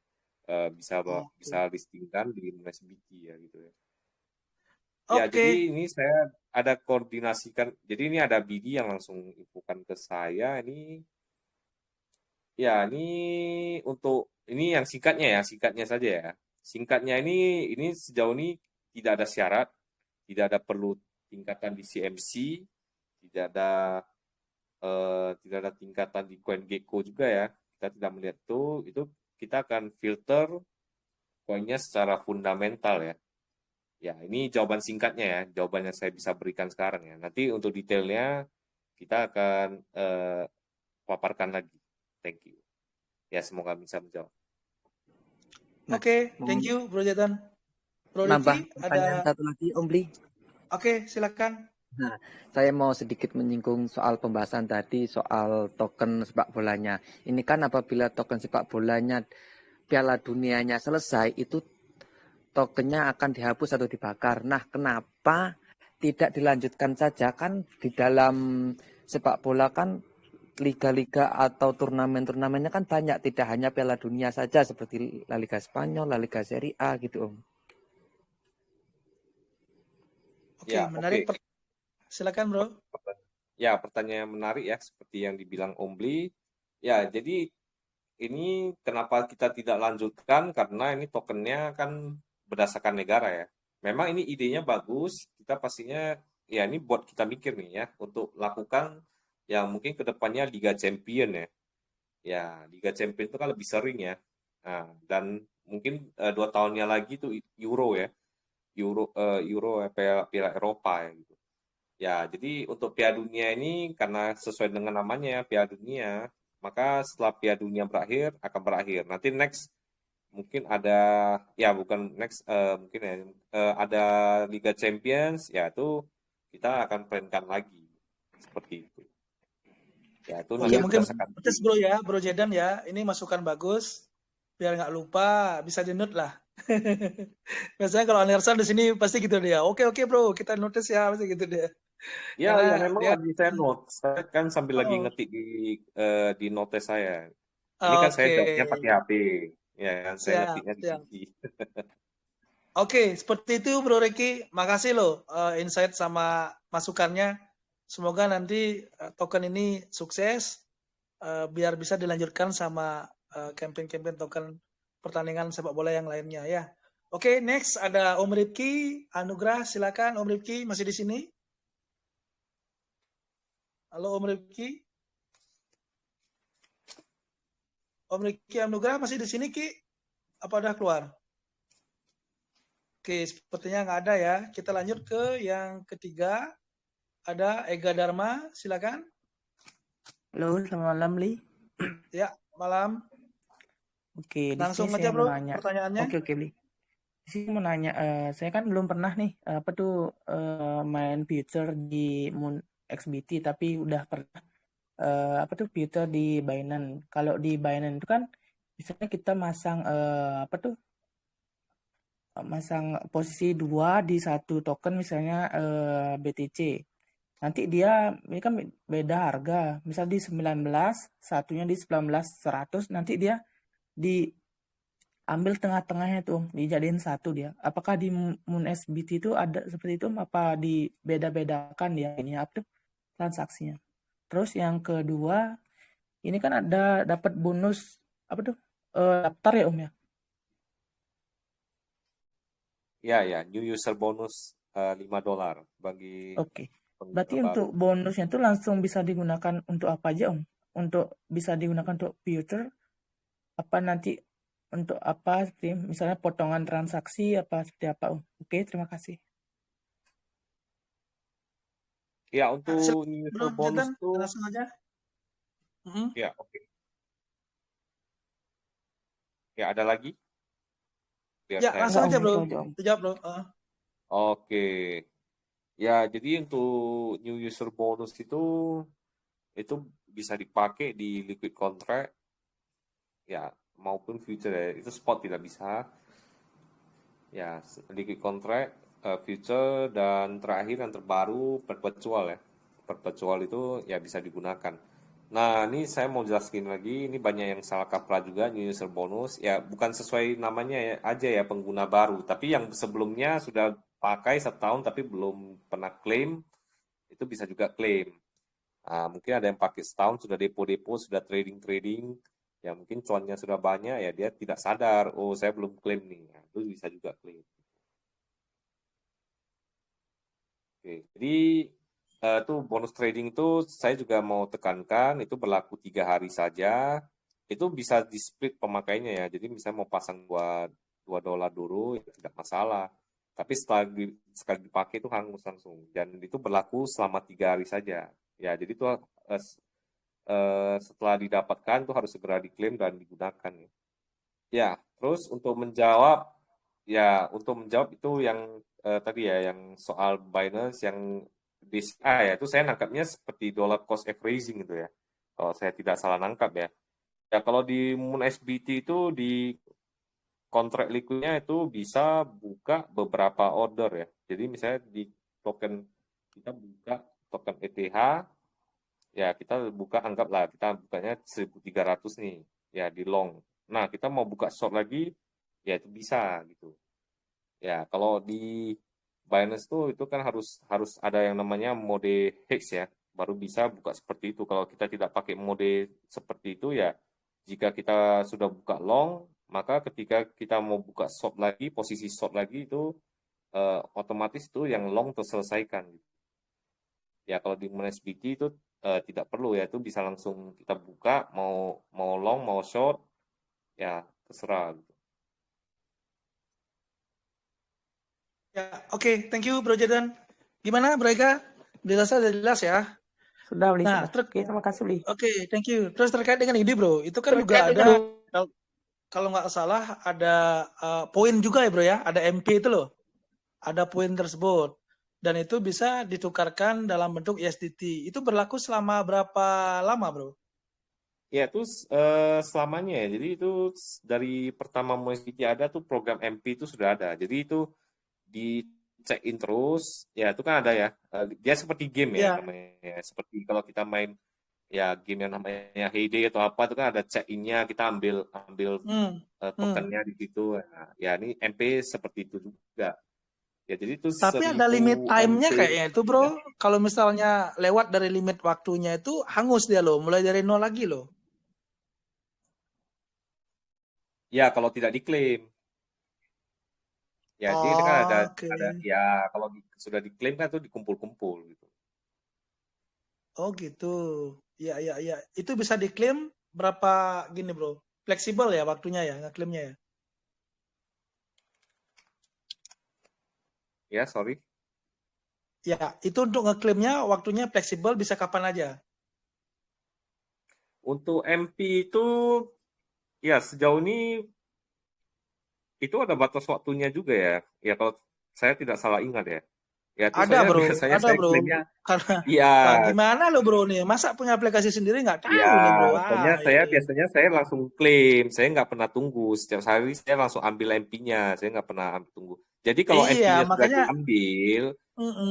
Bisa bisa Oke. listingkan di MSBT ya gitu ya. Ya, jadi Oke. ini saya ada koordinasikan. Jadi ini ada BD yang langsung infokan ke saya. Ini untuk ini yang singkatnya ya, singkatnya saja ya. Singkatnya ini sejauh ini tidak ada syarat, tidak ada perlu tingkatan di CMC, tidak ada tidak ada tingkatan di CoinGecko juga ya. kita tidak melihat itu kita akan filter koinnya secara fundamental ya. Ya, ini jawaban singkatnya ya, jawaban yang saya bisa berikan sekarang ya. Nanti untuk detailnya kita akan paparkan lagi. Thank you. Ya, semoga bisa menjawab. Nah, Oke, mau thank you Bro Jatan. Bro nambah Ricky pertanyaan ada. satu lagi, Om Bli. Oke, silakan. Nah, saya mau sedikit menyinggung soal pembahasan tadi soal token sepak bolanya. Ini kan apabila token sepak bolanya Piala Dunianya selesai, itu tokennya akan dihapus atau dibakar. Nah, kenapa tidak dilanjutkan saja? Kan di dalam sepak bola kan liga-liga atau turnamen-turnamennya kan banyak, tidak hanya Piala Dunia saja seperti La Liga Spanyol, La Liga Serie A gitu, Om. Oke, Ya, menarik. oke. Silakan Bro. Ya, pertanyaan yang menarik ya, seperti yang dibilang Om Bli. Ya, jadi ini kenapa kita tidak lanjutkan, karena ini tokennya kan berdasarkan negara ya. Memang ini idenya bagus, kita pastinya, ya ini buat kita mikir nih ya, untuk lakukan yang mungkin kedepannya Liga Champion ya. Ya, Liga Champion itu kan lebih sering ya. Nah, dan mungkin 2 tahunnya lagi tuh Euro ya. Euro Piala Eropa ya gitu. Ya, jadi untuk Piala Dunia ini karena sesuai dengan namanya Piala Dunia, maka setelah Piala Dunia berakhir akan berakhir. Nanti next mungkin ada, ya bukan next, mungkin ya ada Liga Champions, ya itu kita akan plankan lagi seperti itu. Ya itu Oke, nanti Iya, mungkin berdasarkan tes Bro ya, Bro Jedan ya. Ini masukan bagus. Biar nggak lupa, bisa di note lah. Biasanya kalau Anderson di sini pasti gitu dia. Oke Bro, kita notice ya, pasti gitu dia. ya ya Karena memang dia lagi saya note, saya kan sambil lagi oh, ngetik di notes saya. Ini kan saya oke. jawabnya pakai HP, ya kan saya Siap, ngetiknya di siap. PC. Oke, seperti itu Bro Ricky. Makasih loh insight sama masukannya. Semoga nanti token ini sukses biar bisa dilanjutkan sama campaign-campaign token pertandingan sepak bola yang lainnya ya. Oke, next ada Om Rifki Anugrah, silakan Om Rifki masih di sini? Halo Om Rifki. Om Rifki Anugrah masih di sini Ki? Apa udah keluar? Oke, sepertinya nggak ada ya. Kita lanjut ke yang ketiga. Ada Ega Dharma, silakan. Halo, selamat malam, Li. Ya, malam. Oke, di Langsung sini aja saya mau bro nanya. pertanyaannya. Oke, Li. Di sini mau nanya, saya kan belum pernah nih, apa tuh, main future di Moon XBT, tapi udah pernah, apa tuh, future di Binance. Kalau di Binance itu kan, misalnya kita masang, apa tuh, masang posisi 2 di satu token, misalnya BTC. Nanti dia, ini kan beda harga, misal di 19, satunya di 19.100, nanti dia diambil tengah-tengahnya tuh, dijadiin satu dia. Apakah di Moon SBT itu ada seperti itu, apa dibeda-bedakan dia ini apa tuh transaksinya? Terus yang kedua, ini kan ada dapat bonus apa tuh daftar ya Om ya? Ya, new user bonus $5 bagi Oke. pengguna Berarti baru. untuk bonusnya itu langsung bisa digunakan untuk apa aja Om? Untuk bisa digunakan untuk future apa nanti untuk apa seperti misalnya potongan transaksi apa seperti apa Om? Oke, terima kasih. Ya, Nah, untuk new bro user bonus Jonathan, tuh, langsung aja. ya oke. Ya, ada lagi? Biar Ya, saya langsung Enggak aja Om, bro. itu aja Om. Dijawab bro. Oke. Ya, jadi untuk new user bonus itu bisa dipakai di liquid contract ya maupun future ya. Itu spot tidak bisa. Ya, liquid contract, future dan terakhir yang terbaru perpetual ya. Perpetual itu ya bisa digunakan. Nah, ini saya mau jelaskin lagi, ini banyak yang salah kaprah juga new user bonus. Ya, bukan sesuai namanya ya, aja ya pengguna baru, tapi yang sebelumnya sudah pakai 1 tahun tapi belum pernah klaim, itu bisa juga klaim. Nah, mungkin ada yang pakai setahun sudah depo-depo, sudah trading-trading, ya mungkin cuannya sudah banyak, ya dia tidak sadar, oh saya belum klaim nih, nah, itu bisa juga klaim. Oke, jadi tuh bonus trading itu saya juga mau tekankan, itu berlaku 3 hari saja. itu bisa di split pemakainya ya. Jadi misalnya mau pasang $2 dulu, ya tidak masalah. Tapi sekali dipakai itu hangus langsung. Dan itu berlaku selama 3 hari saja. Ya, jadi itu setelah didapatkan itu harus segera diklaim dan digunakan. Ya, terus untuk menjawab itu yang tadi ya, yang soal Binance yang DCA ya, itu saya nangkapnya seperti dollar cost averaging gitu ya. Kalau saya tidak salah nangkap ya. Ya, kalau di Moon SBT itu di kontrak liquidnya itu bisa buka beberapa order ya. Jadi misalnya di token kita buka token ETH, ya kita buka anggaplah kita bukanya 1.300 nih ya di long. Nah, kita mau buka short lagi ya itu bisa gitu. Ya, kalau di Binance tuh itu kan harus ada yang namanya mode hex ya, baru bisa buka seperti itu. Kalau kita tidak pakai mode seperti itu ya, jika kita sudah buka long, maka ketika kita mau buka short lagi, posisi short lagi itu otomatis itu yang long terselesaikan. Ya, kalau di MNSBT itu tidak perlu ya, itu bisa langsung kita buka mau long mau short ya terserah gitu. Ya, oke, thank you Bro Jordan. Gimana Bro Eka? Jelasnya udah jelas ya. Sudah, Bli. Nah, Sudah. Oke, terima kasih, Bli. Oke, thank you. Terus terkait dengan ini Bro, itu kan juga ada kalau nggak salah ada poin juga ya Bro ya, ada MP itu loh. Ada poin tersebut. Dan itu bisa ditukarkan dalam bentuk USDT. Itu berlaku selama berapa lama Bro? Ya, itu selamanya ya. Jadi itu dari pertama MonSBT ada tuh program MP itu sudah ada. Jadi itu di check in terus. Ya, itu kan ada ya. Dia seperti game ya Ya. namanya. Seperti kalau kita main ya game yang namanya Heyday atau apa itu kan ada check in-nya, kita ambil tokennya di situ. Nah, ya ini MP seperti itu juga. Ya, jadi itu Tapi 1.000 ada limit time-nya MP. kayaknya itu Bro. Kalau misalnya lewat dari limit waktunya itu hangus dia loh, mulai dari nol lagi loh. Ya, kalau tidak diklaim. Ya, jadi kan ada Oke. ya kalau sudah diklaim kan itu dikumpul-kumpul gitu. Oh gitu. Ya, ya, ya. Itu bisa diklaim berapa gini Bro? Fleksibel ya waktunya ya, ngeklaimnya ya? Ya, sorry. Ya, itu untuk ngeklaimnya waktunya fleksibel bisa kapan aja. Untuk MP itu ya sejauh ini itu ada batas waktunya juga ya. Ya kalau saya tidak salah ingat ya. Ya itu Ada saya Bro, biasanya ada saya Bro. klaimnya Karena iya. wah gimana lo Bro nih? Masa punya aplikasi sendiri nggak Ya, tahu nih Bro? soalnya Ah, saya ini. biasanya saya langsung klaim, saya nggak pernah tunggu. Setiap hari saya langsung ambil MP-nya, saya nggak pernah tunggu. Jadi kalau Iya, MP-nya sudah makanya diambil, mm-mm.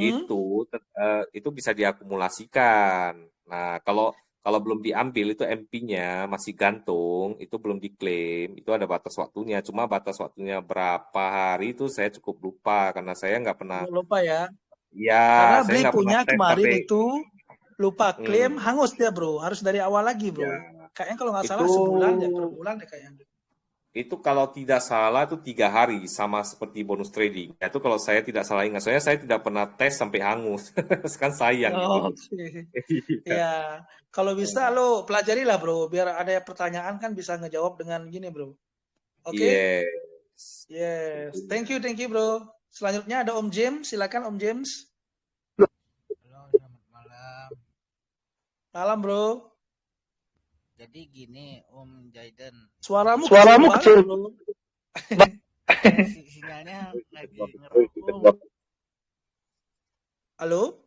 itu bisa diakumulasikan. Nah, kalau belum diambil itu MP-nya masih gantung, itu belum diklaim, itu ada batas waktunya. Cuma batas waktunya berapa hari itu saya cukup lupa karena saya nggak pernah, Lupa ya. ya Karena saya beli nggak pernah punya tes kemarin sampai, itu lupa klaim hmm, hangus dia Bro. Harus dari awal lagi Bro. ya Kayaknya kalau nggak itu salah sebulan ya per bulan deh kayaknya. Itu kalau tidak salah itu 3 hari sama seperti bonus trading. Itu kalau saya tidak salah ingat. Soalnya saya tidak pernah tes sampai hangus. Kan sayang gitu. Oke. Iya. Ya, kalau bisa lo pelajari lah Bro. Biar ada pertanyaan kan bisa ngejawab dengan gini Bro. Oke? Yes. Yes. Tentunya. Thank you Bro. Selanjutnya ada Om James. Silakan Om James. Halo, selamat malam. Malam Bro. Jadi gini, Om Jaiden. Suaramu kecil Bro. Sinyalnya lagi ngerokok. Halo?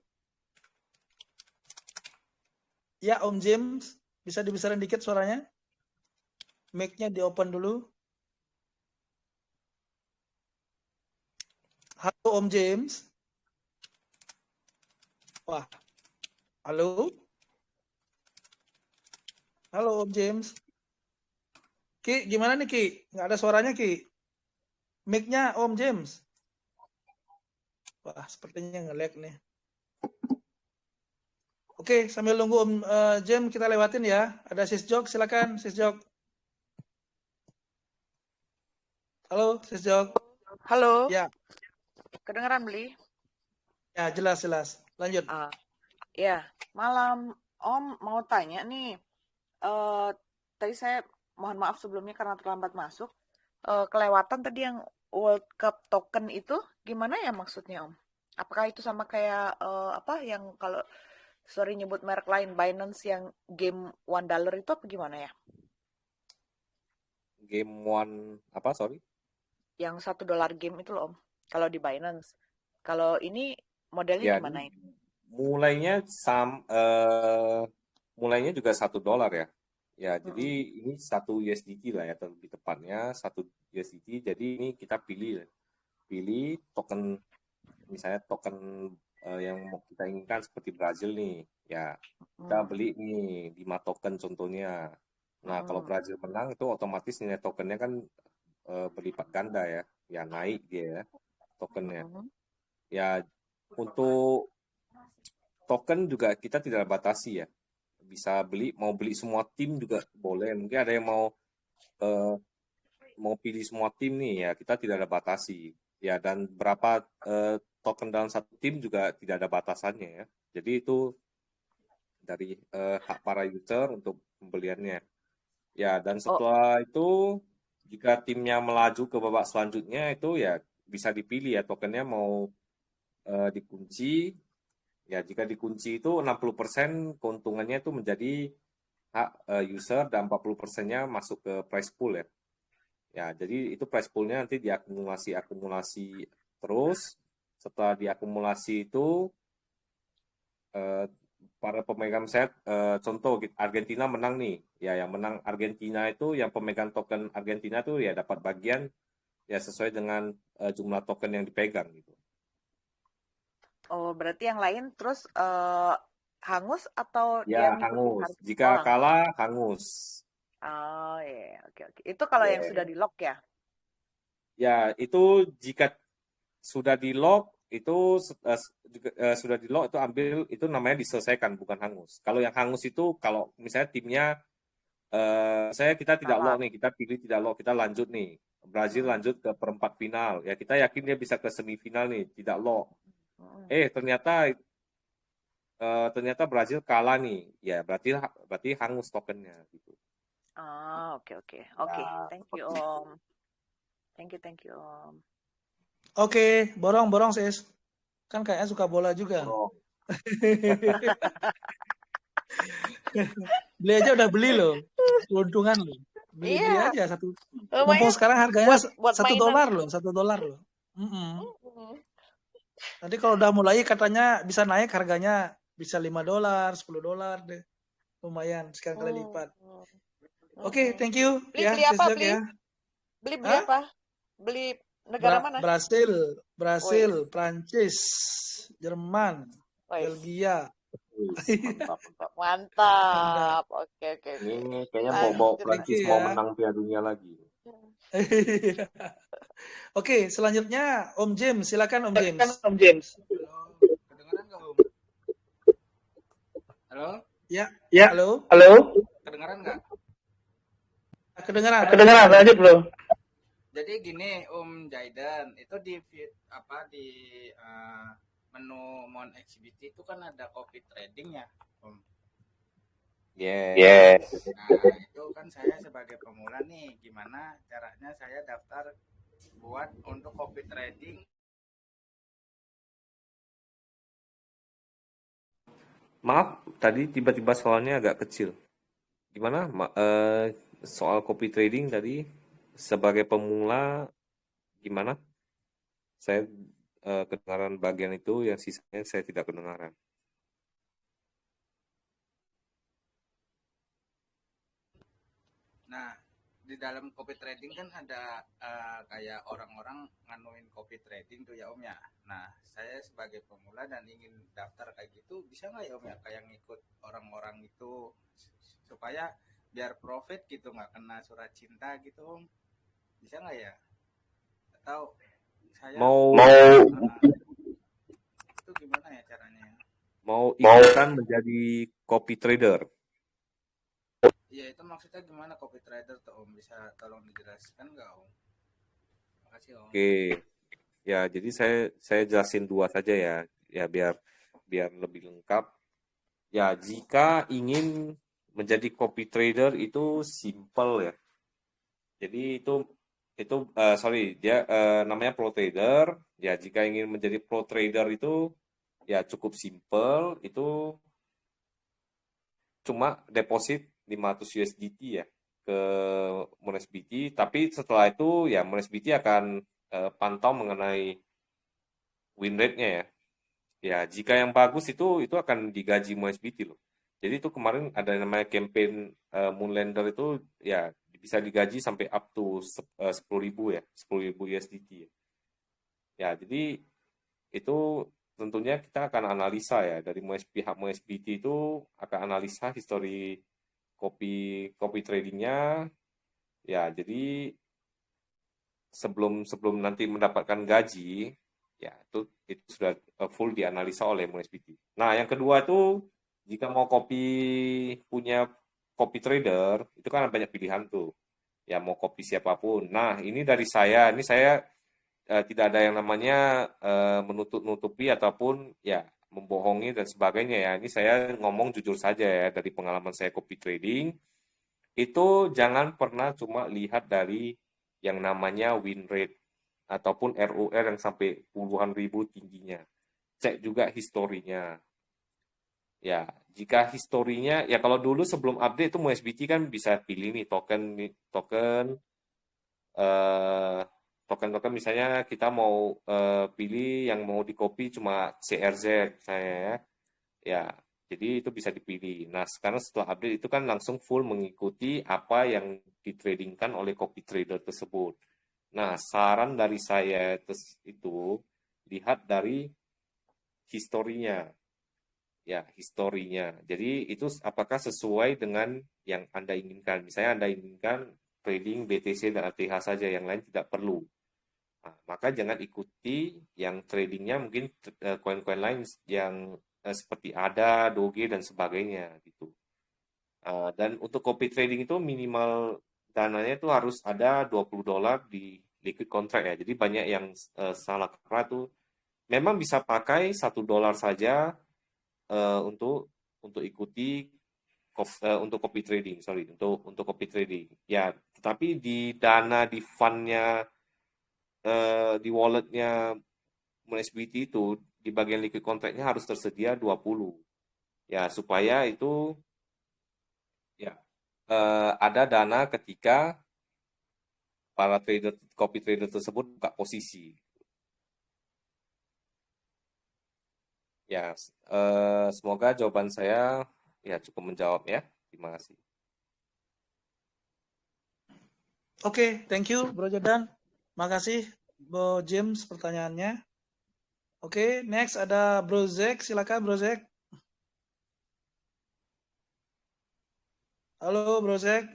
Ya Om James, bisa dibesarin dikit suaranya? Mic-nya di open dulu. Halo Om James. Wah. Halo? Halo Om James. Ki, gimana nih Ki? Nggak ada suaranya Ki. Mic-nya Om James. Wah, sepertinya nge-lag nih. Oke, sambil nunggu Om James kita lewatin ya. Ada Sis Jok, silakan Sis Jok. Halo Sis Jok. Halo. Ya. Kedengeran Bli? Ya, jelas. Lanjut. Ya, malam Om mau tanya nih. Tadi saya mohon maaf sebelumnya karena terlambat masuk. Kelewatan tadi yang World Cup token itu gimana ya maksudnya Om? Apakah itu sama kayak apa yang kalau sorry nyebut merek lain Binance yang game $1 itu apa gimana ya? Game one apa sorry? Yang $1 game itu loh Om. Kalau di Binance. Kalau ini modelnya Ya, gimana ini? mulainya juga $1 ya. Ya, jadi ini 1 USDT lah ya lebih tepatnya 1 USDT. Jadi ini kita pilih token, misalnya token yang mau kita inginkan seperti Brazil nih. Ya, kita beli nih 5 token contohnya. Nah, kalau Brazil menang itu otomatis nilai tokennya kan berlipat ganda ya. Ya naik dia ya tokennya. Ya, untuk token juga kita tidak batasi ya. Bisa mau beli semua tim juga boleh. Mungkin ada yang mau pilih semua tim nih ya, kita tidak ada batasi. Ya, dan berapa token dalam satu tim juga tidak ada batasannya ya. Jadi itu dari hak para user untuk pembeliannya. Ya, dan setelah itu jika timnya melaju ke babak selanjutnya itu ya bisa dipilih ya tokennya mau dikunci. Ya, jika dikunci itu 60% keuntungannya itu menjadi hak user dan 40%-nya masuk ke prize pool ya. Ya, jadi itu prize pool-nya nanti diakumulasi terus. Setelah diakumulasi itu para pemegang set contoh Argentina menang nih. Ya, yang menang Argentina itu yang pemegang token Argentina itu ya dapat bagian ya sesuai dengan jumlah token yang dipegang gitu. Oh, berarti yang lain terus hangus atau Ya, dia ngikutin hangus. harga Jika orang? kalah, hangus. Oh, iya, oke. Itu kalau yang sudah di lock ya? Ya, itu jika sudah di lock itu sudah di lock itu ambil itu namanya diselesaikan bukan hangus. Kalau yang hangus itu kalau misalnya timnya kita tidak lock nih, kita pilih tidak lock, kita lanjut nih. Brazil lanjut ke perempat final. Ya kita yakin dia bisa ke semifinal nih, tidak lock. Ternyata Brazil kalah nih. Ya, berarti hangus tokennya gitu. Oke. Thank you Om. Thank you Om. Oke, borong sis. Kan kayaknya suka bola juga. Beli aja udah beli loh. Keuntungan loh. Beli aja satu. Mumpung sekarang harganya $1 loh, $1 loh. Nanti kalau udah mulai katanya bisa naik harganya bisa $5, $10 deh. Lumayan sekian kali lipat. Oke, thank you ya, Beli apa? Beli apa? Beli negara mana? Brasil, Prancis, Jerman, Belgia. Mantap. Oke. Ini kayaknya bawa Prancis mau menang Piala Dunia lagi. Oke, selanjutnya Om James, silakan Om James. Halo, kedengaran nggak Om? Halo? Ya. Halo? Kedengaran nggak? Kedengaran, lanjut bro. Jadi gini Om Jaidan, itu di menu Mon XBT itu kan ada copy trading ya Om. Yes. Nah itu kan saya sebagai pemula nih, gimana caranya saya daftar buat untuk copy trading? Maaf, tadi tiba-tiba soalnya agak kecil. Gimana? Soal copy trading tadi sebagai pemula gimana? Saya kedengaran bagian itu, yang sisanya saya tidak kedengaran. Nah, di dalam copy trading kan ada kayak orang-orang nganuin copy trading tuh ya Om ya. Nah, saya sebagai pemula dan ingin daftar kayak gitu, bisa nggak ya Om ya? Kayak ngikut orang-orang itu supaya biar profit gitu, nggak kena surat cinta gitu Om. Bisa nggak ya? Atau saya itu gimana ya caranya? Mau ikutan menjadi copy trader? Iya, itu maksudnya gimana copy trader tuh Om? Bisa tolong dijelaskan nggak Om? Makasih Om. Oke. Ya, jadi saya jelasin dua saja ya. Ya biar lebih lengkap. Ya, jika ingin menjadi copy trader itu simple ya. Jadi sorry, dia namanya pro trader. Ya, jika ingin menjadi pro trader itu ya cukup simple, itu cuma deposit 500 USDT ya ke MonesBT, tapi setelah itu ya MonesBT akan pantau mengenai win rate-nya ya. Ya, jika yang bagus itu akan digaji MonesBT loh. Jadi itu kemarin ada yang namanya campaign Moonlander itu ya bisa digaji sampai up to 10.000 ya, 10.000 USDT ya. Ya, jadi itu tentunya kita akan analisa ya dari pihak MonesBT itu akan analisa histori copy tradingnya ya. Jadi sebelum nanti mendapatkan gaji ya itu sudah full dianalisa oleh MonesBT. Nah, yang kedua itu jika mau punya copy trader itu kan ada banyak pilihan tuh. Ya mau copy siapapun. Nah, ini dari saya, tidak ada yang namanya menutup-nutupi ataupun ya membohongi dan sebagainya ya. Ini saya ngomong jujur saja ya dari pengalaman saya copy trading. Itu jangan pernah cuma lihat dari yang namanya win rate ataupun ROR yang sampai puluhan ribu tingginya. Cek juga historinya. Ya, jika historinya ya kalau dulu sebelum update itu MonesBT kan bisa pilih nih token eh, token-token misalnya kita mau pilih yang mau di copy cuma CRZ misalnya ya. Ya, jadi itu bisa dipilih. Nah, sekarang setelah update itu kan langsung full mengikuti apa yang ditradingkan oleh copy trader tersebut. Nah, saran dari saya itu lihat dari historinya. Ya, historinya. Jadi itu apakah sesuai dengan yang Anda inginkan. Misalnya Anda inginkan trading BTC dan ATH saja, yang lain tidak perlu. Nah, maka jangan ikuti yang tradingnya mungkin koin-koin lain yang seperti ADA, Doge, dan sebagainya gitu. Dan untuk copy trading itu minimal dananya itu harus ada $20 di liquid contract ya. Jadi banyak yang salah kaprah tuh. Memang bisa pakai $1 saja untuk ikuti untuk copy trading, sorry, untuk copy trading. Ya, tetapi di dana di fundnya di walletnya MonesBT itu di bagian liquid contract-nya harus tersedia 20. Ya, supaya itu ya ada dana ketika para copy trader tersebut buka posisi. Ya, semoga jawaban saya ya cukup menjawab ya. Terima kasih. Oke, thank you Bro Jordan. Makasih Bro James pertanyaannya. Oke, next ada Bro Zek. Silakan Bro Zek. Halo Bro Zek.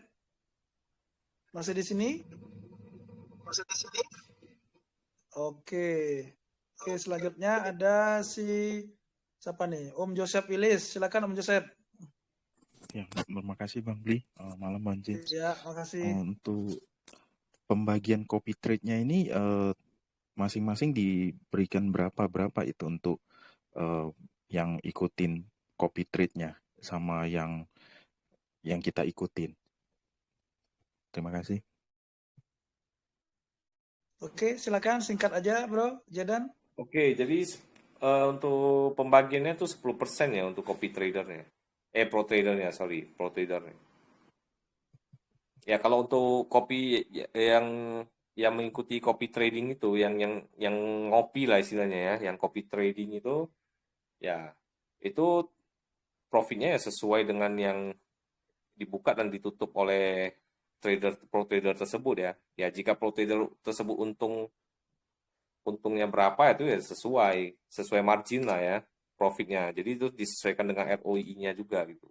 Masih di sini? Masih di sini? Oke. Oke, selanjutnya ada siapa nih? Om Joseph Ilis. Silakan Om Joseph. Ya, terima kasih Bang Bli. Malam Bang James. Ya, makasih. Untuk pembagian copy trade-nya ini masing-masing diberikan berapa itu untuk yang ikutin copy trade-nya sama yang kita ikutin. Terima kasih. Oke, silakan singkat aja Bro Jordan. Oke, jadi untuk pembagiannya itu 10% ya untuk copy tradernya. Pro tradernya, sorry, pro tradernya. Ya, kalau untuk kopi yang mengikuti copy trading itu, yang ngopi lah istilahnya ya, yang copy trading itu, ya itu profitnya ya sesuai dengan yang dibuka dan ditutup oleh pro trader tersebut ya. Ya, jika pro trader tersebut untungnya berapa itu ya sesuai margin lah ya profitnya. Jadi itu disesuaikan dengan ROI-nya juga gitu.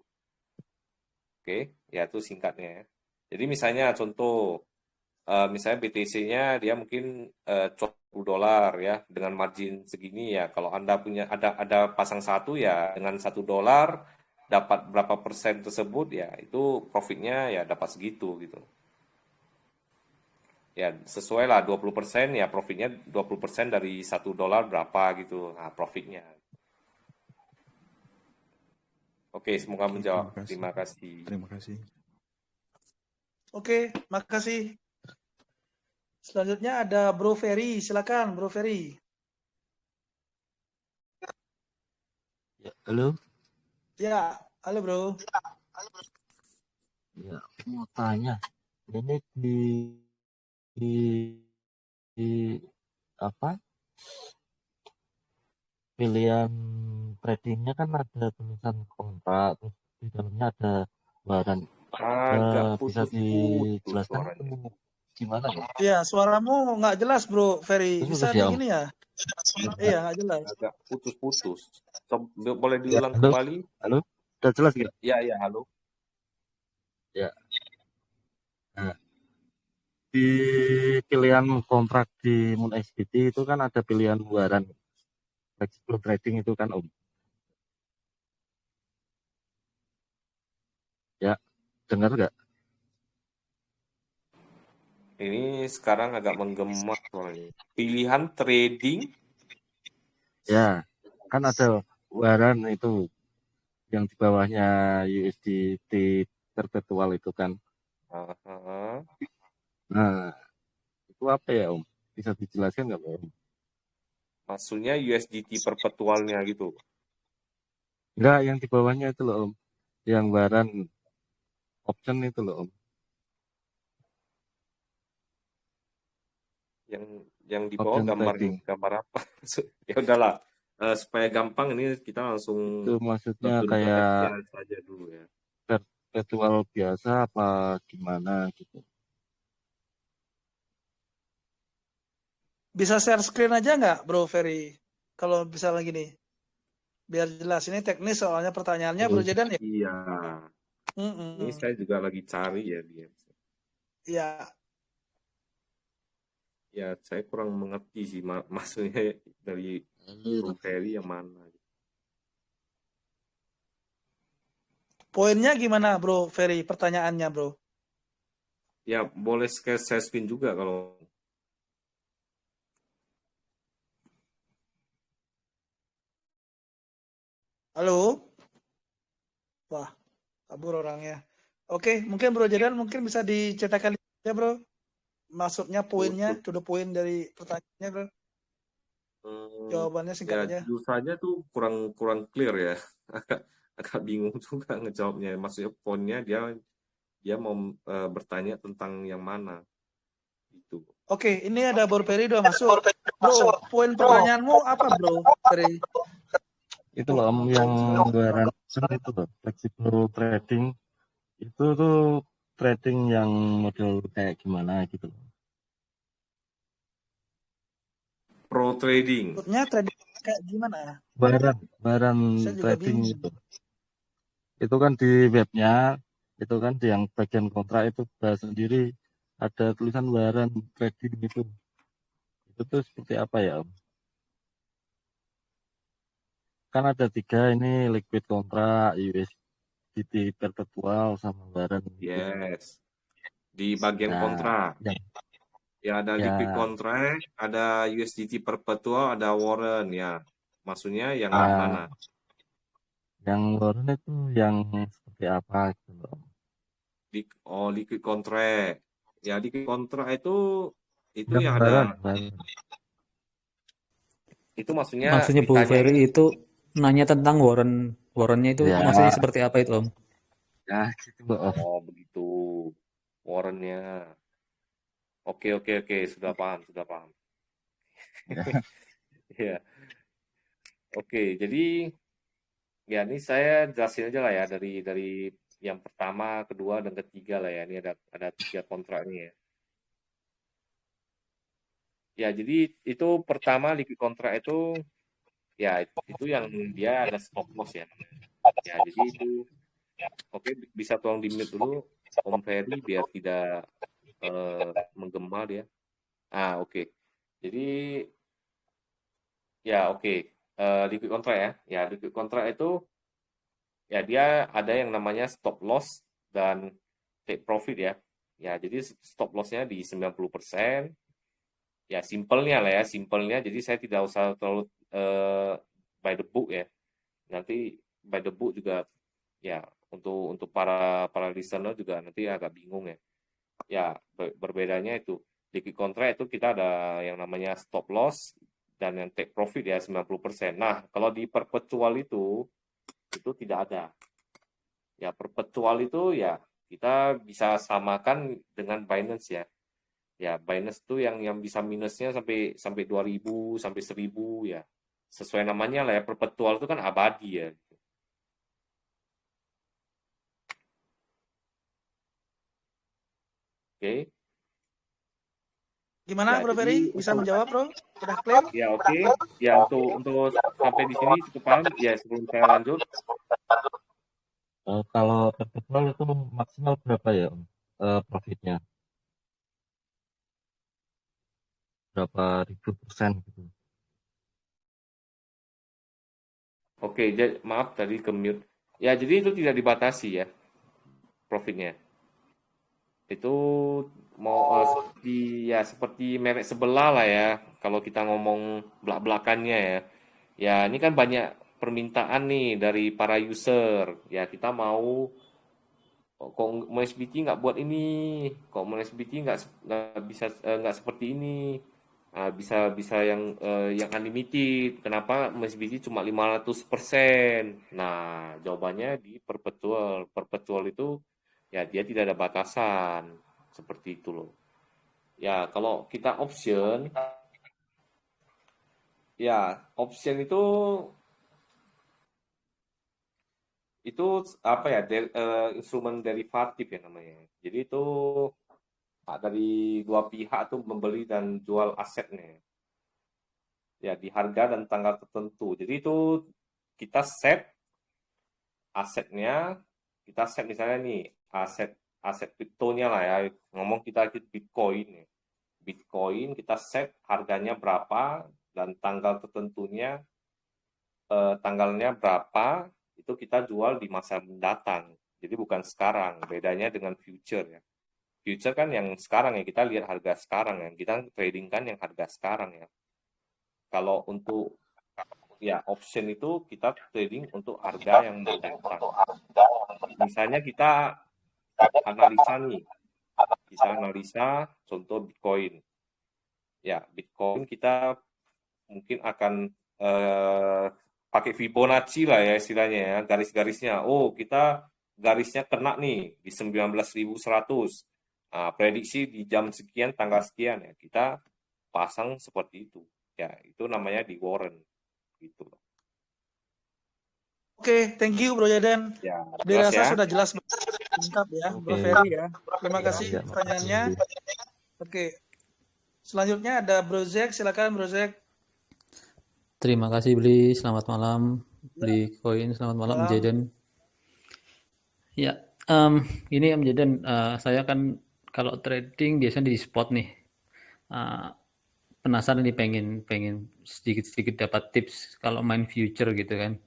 Oke, ya itu singkatnya ya. Jadi misalnya contoh misalnya BTC-nya dia mungkin $20 ya dengan margin segini ya. Kalau Anda punya ada pasang satu ya dengan $1 dapat berapa persen tersebut ya itu profitnya ya dapat segitu gitu. Ya sesuai lah 20% ya profitnya 20% dari $1 berapa gitu. Nah, profitnya. Oke, semoga menjawab. Terima kasih. Terima kasih. Oke, makasih Selanjutnya ada Bro Ferry, silakan Bro Ferry. Ya, halo. Ya, halo Bro. Ya, mau tanya. Ini di, di apa? Pilihan tradingnya kan ada tulisan kontrak, terus di dalamnya ada waran. Agak Bisa putus-putus dijelaskan suaranya. itu gimana ya? Iya, suaramu nggak jelas Bro Ferry. Putus Bisa ya, di Om? ini ya? Iya, nggak jelas. Agak putus-putus. Boleh Ya, diulang halo. kembali? Halo. Udah jelas nggak? Ya, halo. Ya. Nah, di pilihan kontrak di Moon XBT itu kan ada pilihan waran flexible trading itu kan, Om. Ya, dengar nggak? Ini sekarang agak menggema suaranya. Pilihan trading. Ya, kan ada waran itu yang di bawahnya USDT perpetual itu kan. Nah, itu apa ya, Om? Bisa dijelaskan nggak, Om? Maksudnya USDT perpetualnya gitu. Enggak, yang di bawahnya itu loh, Om. Yang waran option itu loh, Om. Yang di bawah Option gambar apa? Ya udahlah. Supaya gampang ini kita langsung itu maksudnya terjun ke kayak app-nya saja dulu ya. perpetual biasa apa gimana gitu. Bisa share screen aja nggak Bro Ferry? Kalau bisa lagi nih. Biar jelas. Ini teknis soalnya pertanyaannya Bro Jedan ya? Iya. Ini saya juga lagi cari ya dia. Iya. Ya, saya kurang mengerti sih maksudnya dari Bro Ferry yang mana. Poinnya gimana Bro Ferry? Pertanyaannya Bro. Ya, boleh share screen juga kalau. Halo? Wah, kabur orangnya. Oke, mungkin Bro Jedan mungkin bisa diceritakan ya Bro. Maksudnya poinnya, to the point dari pertanyaannya Bro. Jawabannya singkat Ya, aja. jujur saja tuh kurang clear ya. Agak bingung juga ngejawabnya. Maksudnya poinnya dia mau bertanya tentang yang mana itu. Oke, ini ada Bro Ferry udah masuk. Bro, poin pertanyaanmu apa Bro Ferry? Itu loh, Om, yang waran option itu loh, flexible trading. Itu tuh trading yang model kayak gimana gitu loh. Pro trading. Maksudnya trading kayak gimana? Waran trading itu. Itu kan di webnya, itu kan di yang bagian kontrak itu bahas sendiri ada tulisan waran trading gitu. Itu tuh seperti apa ya, Om? Kan ada 3 ini, liquid kontrak, USDT perpetual, sama waran. Yes. Di bagian kontrak. Ya, ada liquid contract, ada USDT perpetual, ada warrant ya. Maksudnya yang mana? Yang warrant itu yang seperti apa gitu. Liquid contract. Ya, liquid contract itu yang waran, ada. Itu maksudnya Bu Ferry itu nanya tentang warrannya itu maksudnya seperti apa itu, Om? Ya, gitu, Om. Oh, begitu. Warrantnya. Oke, sudah paham. Ya. Oke, jadi ya ini saya jelasin aja lah ya dari yang pertama, kedua, dan ketiga lah ya. Ini ada 3 kontrak ini ya. Ya, jadi itu pertama liquid kontrak itu ya itu yang dia ada stop loss ya. Ya, jadi itu oke, bisa tolong di-mute dulu Om Ferry biar tidak menggema dia. Oke. Jadi ya oke. Liquid kontrak ya. Ya, liquid kontrak itu ya dia ada yang namanya stop loss dan take profit ya. Ya, jadi stop loss-nya di 90%. Ya, simpelnya lah ya, jadi saya tidak usah terlalu by the book ya. Nanti by the book juga ya untuk para listener juga nanti agak bingung ya. Ya, berbedanya itu. liquid contract itu kita ada yang namanya stop loss dan yang take profit ya 90%. Nah, kalau di perpetual itu tidak ada. Ya, perpetual itu ya kita bisa samakan dengan Binance ya. Ya, Binance itu yang bisa minusnya sampai 2000 sampai 1000 ya. Sesuai namanya lah ya, perpetual itu kan abadi ya. Oke. Gimana, Ya, Bro jadi Ferry? Bisa menjawab, Bro? Sudah clear? ya oke. Ya, untuk sampai di sini cukup paham. Ya, sebelum saya lanjut. Kalau perpetual itu maksimal berapa ya, Om? Profitnya berapa ribu persen gitu? Oke, jadi maaf tadi ke mute. Ya, jadi itu tidak dibatasi ya profitnya. Itu mau seperti merek sebelah lah ya. Kalau kita ngomong belak-belakannya ya. Ya, ini kan banyak permintaan nih dari para user. Ya, kita mau kok MSBT nggak buat ini, kok MSBT nggak bisa nggak seperti ini. Nah, bisa yang unlimited. Kenapa MSBT cuma 500%? Nah, jawabannya di perpetual. Perpetual itu ya dia tidak ada batasan. Seperti itu loh. Ya, kalau kita option, ya option itu apa ya instrumen derivatif ya namanya. Jadi itu dari dua pihak tuh membeli dan jual asetnya ya di harga dan tanggal tertentu. Jadi itu kita set asetnya, kita set misalnya nih aset kriptonya lah ya, ngomong kita Bitcoin ya. Bitcoin kita set harganya berapa dan tanggal tertentunya tanggalnya berapa itu kita jual di masa mendatang. Jadi bukan sekarang, bedanya dengan future ya. Future kan yang sekarang ya, kita lihat harga sekarang ya, kita trading kan yang harga sekarang ya. Kalau untuk ya option itu kita trading untuk harga yang mendatang. Misalnya kita analisa nih, kita analisa contoh Bitcoin. Ya, Bitcoin kita mungkin akan pakai Fibonacci lah ya istilahnya ya, garis-garisnya. Oh, kita garisnya kena nih di 19.100. Nah, prediksi di jam sekian, tanggal sekian ya, kita pasang seperti itu. Ya, itu namanya di warrant gitu. Oke, thank you Bro Jaden. Ya, Dirasa ya. sudah jelas lengkap ya, Bro Ferry ya. Terima kasih pertanyaannya. Oke. Selanjutnya ada Bro Zek, silakan Bro Zek. Terima kasih Bli, selamat malam. Bli Koin, selamat malam Om Jaden. Ya, ini Om Jaden, saya kan kalau trading biasanya di spot nih. Penasaran nih pengen sedikit-sedikit dapat tips kalau main future gitu kan.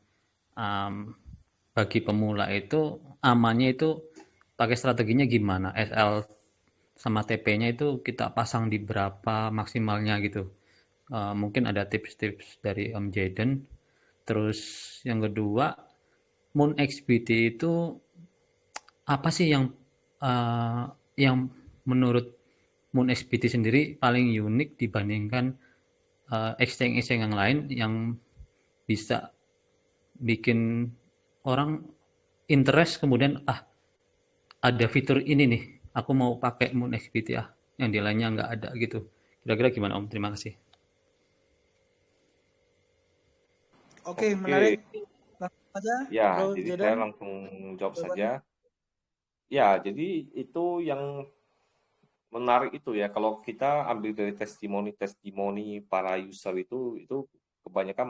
Bagi pemula itu amannya itu pakai strateginya gimana? SL sama TP-nya itu kita pasang di berapa maksimalnya gitu. Mungkin ada tips-tips dari Om Jaden. Terus yang kedua, Moon XBT itu apa sih yang menurut Moon XBT sendiri paling unik dibandingkan exchange-exchange yang lain yang bisa bikin orang interest kemudian ada fitur ini nih, aku mau pakai Moon XBT yang di lainnya nggak ada gitu. Kira-kira gimana Om? Terima kasih. Oke, menarik. Langsung aja, ya, Bro jadi Jaden. saya langsung jawab saja. Ya, jadi itu yang menarik itu ya, kalau kita ambil dari testimoni para user itu kebanyakan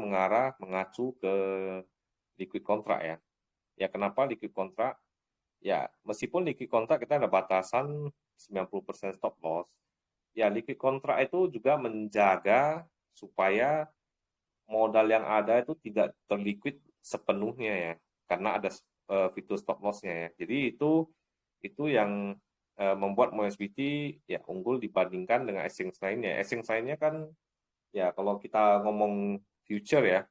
mengacu ke liquid contract ya. Ya, kenapa liquid contract? Ya, meskipun liquid contract kita ada batasan 90% stop loss, ya liquid contract itu juga menjaga supaya modal yang ada itu tidak terliquid sepenuhnya ya, karena ada fitur stop loss-nya ya. Jadi itu yang membuat MoSBT ya unggul dibandingkan dengan exchange lainnya. Exchange lainnya kan ya kalau kita ngomong future ya,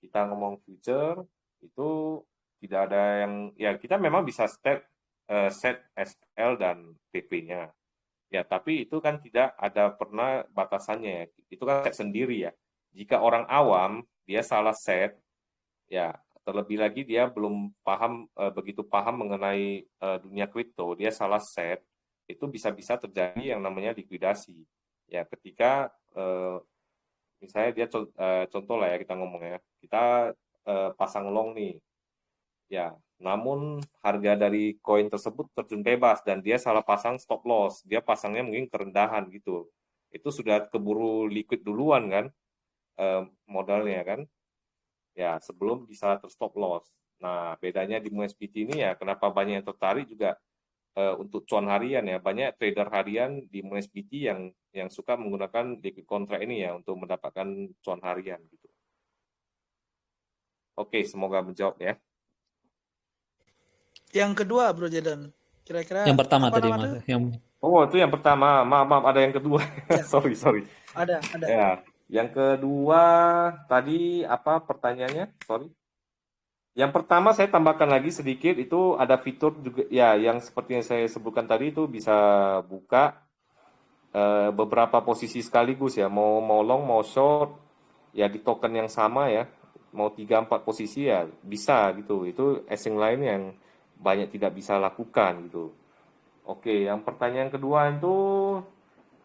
kita ngomong future itu tidak ada yang ya kita memang bisa set SL dan TP-nya. Ya, tapi itu kan tidak ada pernah batasannya. Itu kan set sendiri ya. Jika orang awam dia salah set, ya terlebih lagi dia belum paham begitu paham mengenai dunia kripto, dia salah set, itu bisa-bisa terjadi yang namanya likuidasi. Ya, ketika misalnya dia contoh lah ya kita ngomong ya, kita pasang long nih, ya, namun harga dari koin tersebut terjun bebas dan dia salah pasang stop loss, dia pasangnya mungkin kerendahan gitu, itu sudah keburu liquid duluan kan modalnya kan, ya sebelum bisa terstop loss. Nah bedanya di MUSBT ini ya kenapa banyak yang tertarik juga untuk cuan harian ya, banyak trader harian di MUSBT yang suka menggunakan liquid contract ini ya untuk mendapatkan cuan harian gitu. Oke, semoga menjawab ya. Yang kedua, Bro Jeden, kira-kira Yang pertama apa tadi nama Mas, tuh? Oh, itu yang pertama. Maaf, ada yang kedua. Ya, Sorry. ada. Ya, yang kedua tadi apa pertanyaannya? Sorry. Yang pertama saya tambahkan lagi sedikit, itu ada fitur juga ya yang seperti yang saya sebutkan tadi, itu bisa buka beberapa posisi sekaligus ya, mau long, mau short, ya di token yang sama ya, mau 3-4 posisi ya bisa gitu. Itu asing lain yang banyak tidak bisa lakukan gitu. Oke, yang pertanyaan kedua itu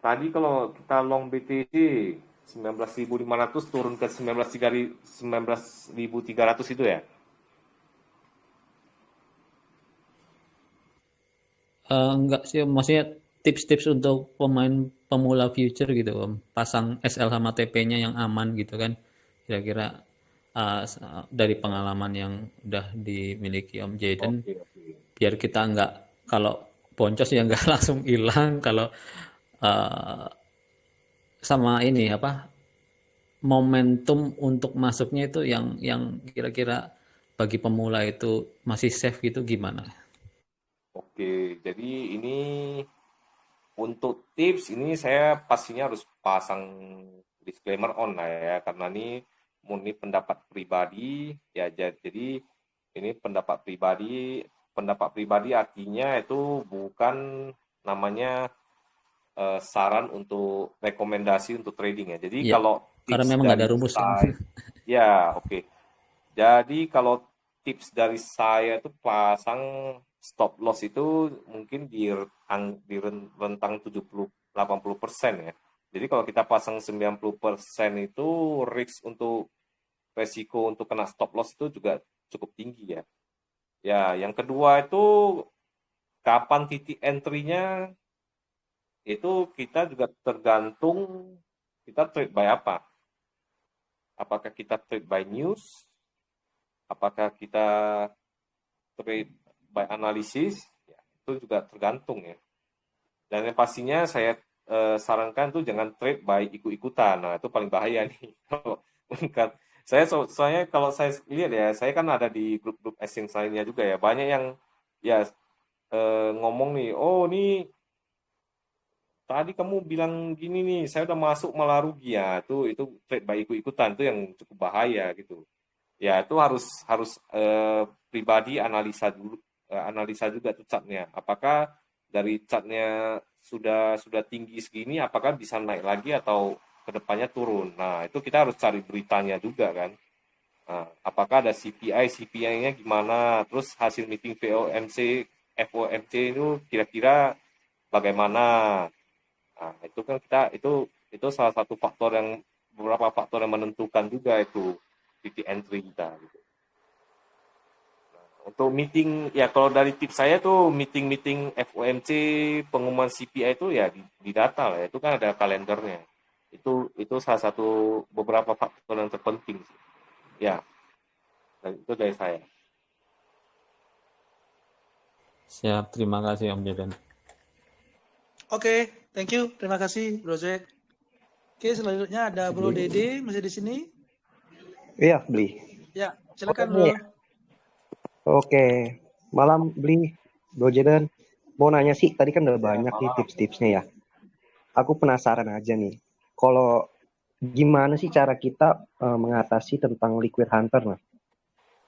tadi kalau kita long BTC 19.500 turun ke 19.300 itu ya? Enggak sih, maksudnya tips-tips untuk pemain pemula future gitu Om. Pasang SL sama TP-nya yang aman gitu kan. Kira-kira dari pengalaman yang udah dimiliki Om Jaden, Oke. biar kita nggak, kalau boncos ya nggak langsung hilang, kalau uh, sama ini apa, momentum untuk masuknya itu yang kira-kira bagi pemula itu masih safe gitu gimana? Oke, jadi ini untuk tips ini saya pastinya harus pasang disclaimer on lah ya, karena ini murni pendapat pribadi ya. Jadi ini pendapat pribadi artinya itu bukan namanya saran untuk rekomendasi untuk trading ya. Jadi Ya, kalau karena tips memang nggak dari ada rumus kan. saya, ya oke. Jadi kalau tips dari saya itu pasang stop loss itu mungkin di rentang 70-80% ya. Jadi kalau kita pasang 90% itu resiko untuk kena stop loss itu juga cukup tinggi ya. Ya, yang kedua itu kapan titik entry-nya itu kita juga tergantung kita trade by apa. Apakah kita trade by news? Apakah kita trade by analisis? Ya, itu juga tergantung ya. Dan yang pastinya saya sarankan tuh jangan trade by ikut-ikutan. Nah, itu paling bahaya nih. Bukan. Soalnya kalau saya lihat ya, saya kan ada di grup-grup asing lainnya juga ya. Banyak yang ya ngomong nih, oh nih tadi kamu bilang gini nih, saya udah masuk malah rugi ya. Itu trade by ikut-ikutan itu yang cukup bahaya gitu. Ya itu harus pribadi analisa juga tuh chartnya. Apakah dari chartnya sudah tinggi segini, apakah bisa naik lagi atau kedepannya turun. Nah itu kita harus cari beritanya juga kan. Nah, apakah ada CPI-nya gimana, terus hasil meeting FOMC itu kira-kira bagaimana. Nah, itu kan itu salah satu beberapa faktor yang menentukan juga itu titik entry kita gitu. Nah, untuk meeting ya kalau dari tips saya tuh meeting FOMC, pengumuman CPI itu ya di data lah, itu kan ada kalendernya. Itu salah satu beberapa faktor yang terpenting sih. Ya, dan itu dari saya. Siap, terima kasih Om Jaden. Oke, thank you. Terima kasih, Bro Jack. Oke, selanjutnya ada Bro Dede, masih di sini? Iya, Bli. Ya, silakan Bro. Oke, malam Bli, Bro Jaden. Mau nanya sih, tadi kan udah banyak nih tips-tipsnya ya. Aku penasaran aja nih, kalau gimana sih cara kita mengatasi tentang liquid hunter, nah,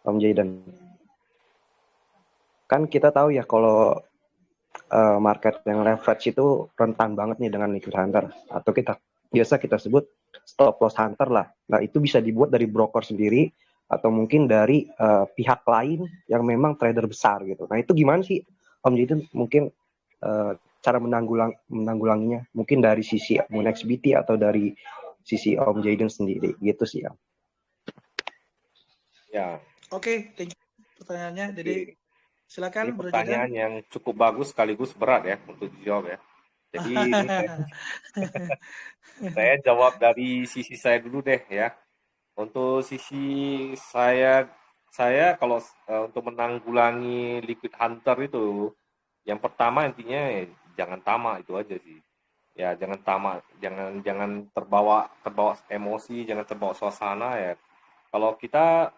Om Jaden? Kan kita tahu ya kalau market yang leverage itu rentan banget nih dengan liquid hunter, atau biasa kita sebut stop loss hunter lah. Nah, itu bisa dibuat dari broker sendiri atau mungkin dari pihak lain yang memang trader besar gitu. Nah, itu gimana sih Om Jidun? Mungkin cara menanggulanginya mungkin dari sisi MoonXBT atau dari sisi Om Jidun sendiri gitu sih ya. Ya. Oke, thank you pertanyaannya. Jadi silakan Ini pertanyaan Bro yang cukup bagus sekaligus berat ya untuk dijawab ya. Jadi ini saya jawab dari sisi saya dulu deh ya. Untuk sisi saya kalau untuk menanggulangi liquid hunter itu, yang pertama intinya ya, jangan tamak, itu aja sih. Ya jangan tamak, jangan terbawa emosi, jangan terbawa suasana ya. Kalau kita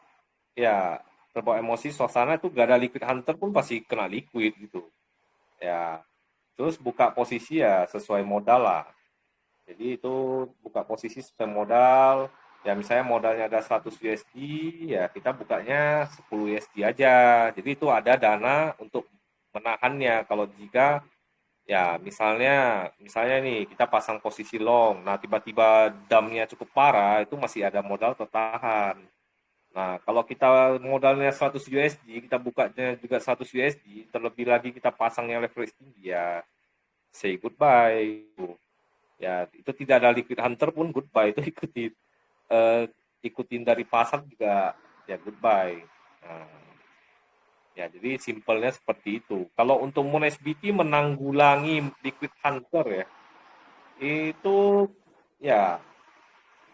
ya terbawa emosi suasana itu gak ada liquid hunter pun pasti kena liquid gitu. Ya, terus buka posisi ya sesuai modal lah. Jadi itu buka posisi sesuai modal. Ya misalnya modalnya ada 100 USD, ya kita bukanya 10 USD aja. Jadi itu ada dana untuk menahannya. Kalau jika ya misalnya nih kita pasang posisi long, nah tiba-tiba damnya cukup parah, itu masih ada modal tertahan. Nah, kalau kita modalnya 100 USD, kita bukanya juga 100 USD, terlebih lagi kita pasangnya leverage tinggi, ya say goodbye. Ya, itu tidak ada liquid hunter pun goodbye, itu ikutin dari pasar juga ya goodbye. Nah, ya jadi simpelnya seperti itu. Kalau untuk MoonXBT menanggulangi liquid hunter ya, itu ya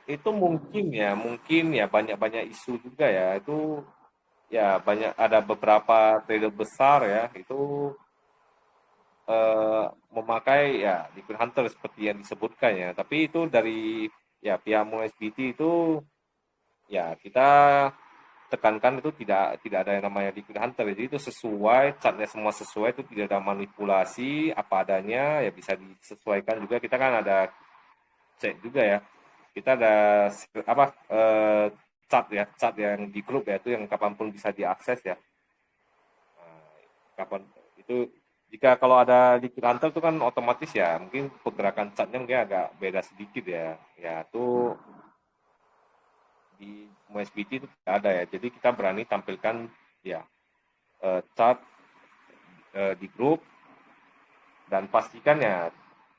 itu mungkin ya banyak isu juga ya, itu ya banyak, ada beberapa trader besar ya itu memakai ya liquid hunter seperti yang disebutkan ya, tapi itu dari ya pihak MoonXBT itu ya kita tekankan itu tidak ada yang namanya liquid hunter, jadi itu sesuai chartnya, semua sesuai, itu tidak ada manipulasi, apa adanya ya, bisa disesuaikan juga. Kita kan ada cek juga ya, kita ada chart yang di grup ya, itu yang kapanpun bisa diakses ya. Kapan itu, jika kalau ada liquid hunter itu kan otomatis ya mungkin pergerakan chartnya mungkin agak beda sedikit ya, itu di MoonXBT itu tidak ada ya, jadi kita berani tampilkan ya chart di grup, dan pastikan ya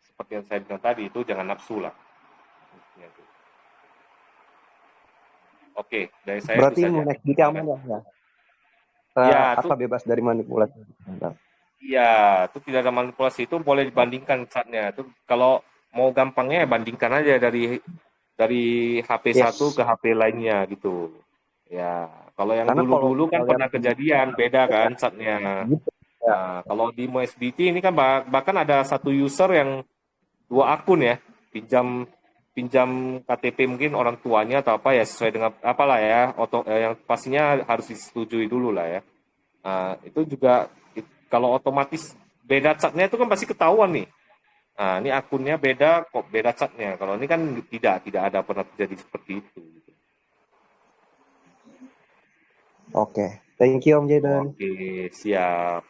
seperti yang saya bilang tadi, itu jangan nafsu lah. Oke, dari saya Berarti itu saja. MoonXBT aman ya? Ya, apa bebas dari manipulasi? Iya, itu tidak ada manipulasi, itu boleh dibandingkan chartnya. Itu kalau mau gampangnya ya bandingkan aja dari HP satu ke HP lainnya gitu. Ya, kalau yang dulu-dulu kan pernah kejadian beda kan chartnya. Nah, kalau di MoonXBT ini kan bahkan ada satu user yang 2 akun ya, pinjam KTP mungkin orang tuanya atau apa ya, sesuai dengan apalah ya, yang pastinya harus disetujui dulu lah ya. Nah, itu juga kalau otomatis beda catnya itu kan pasti ketahuan nih. Nah, ini akunnya beda, kok beda catnya. Kalau ini kan tidak ada pernah terjadi seperti itu. Oke, thank you Om Jidun. Oke, siap.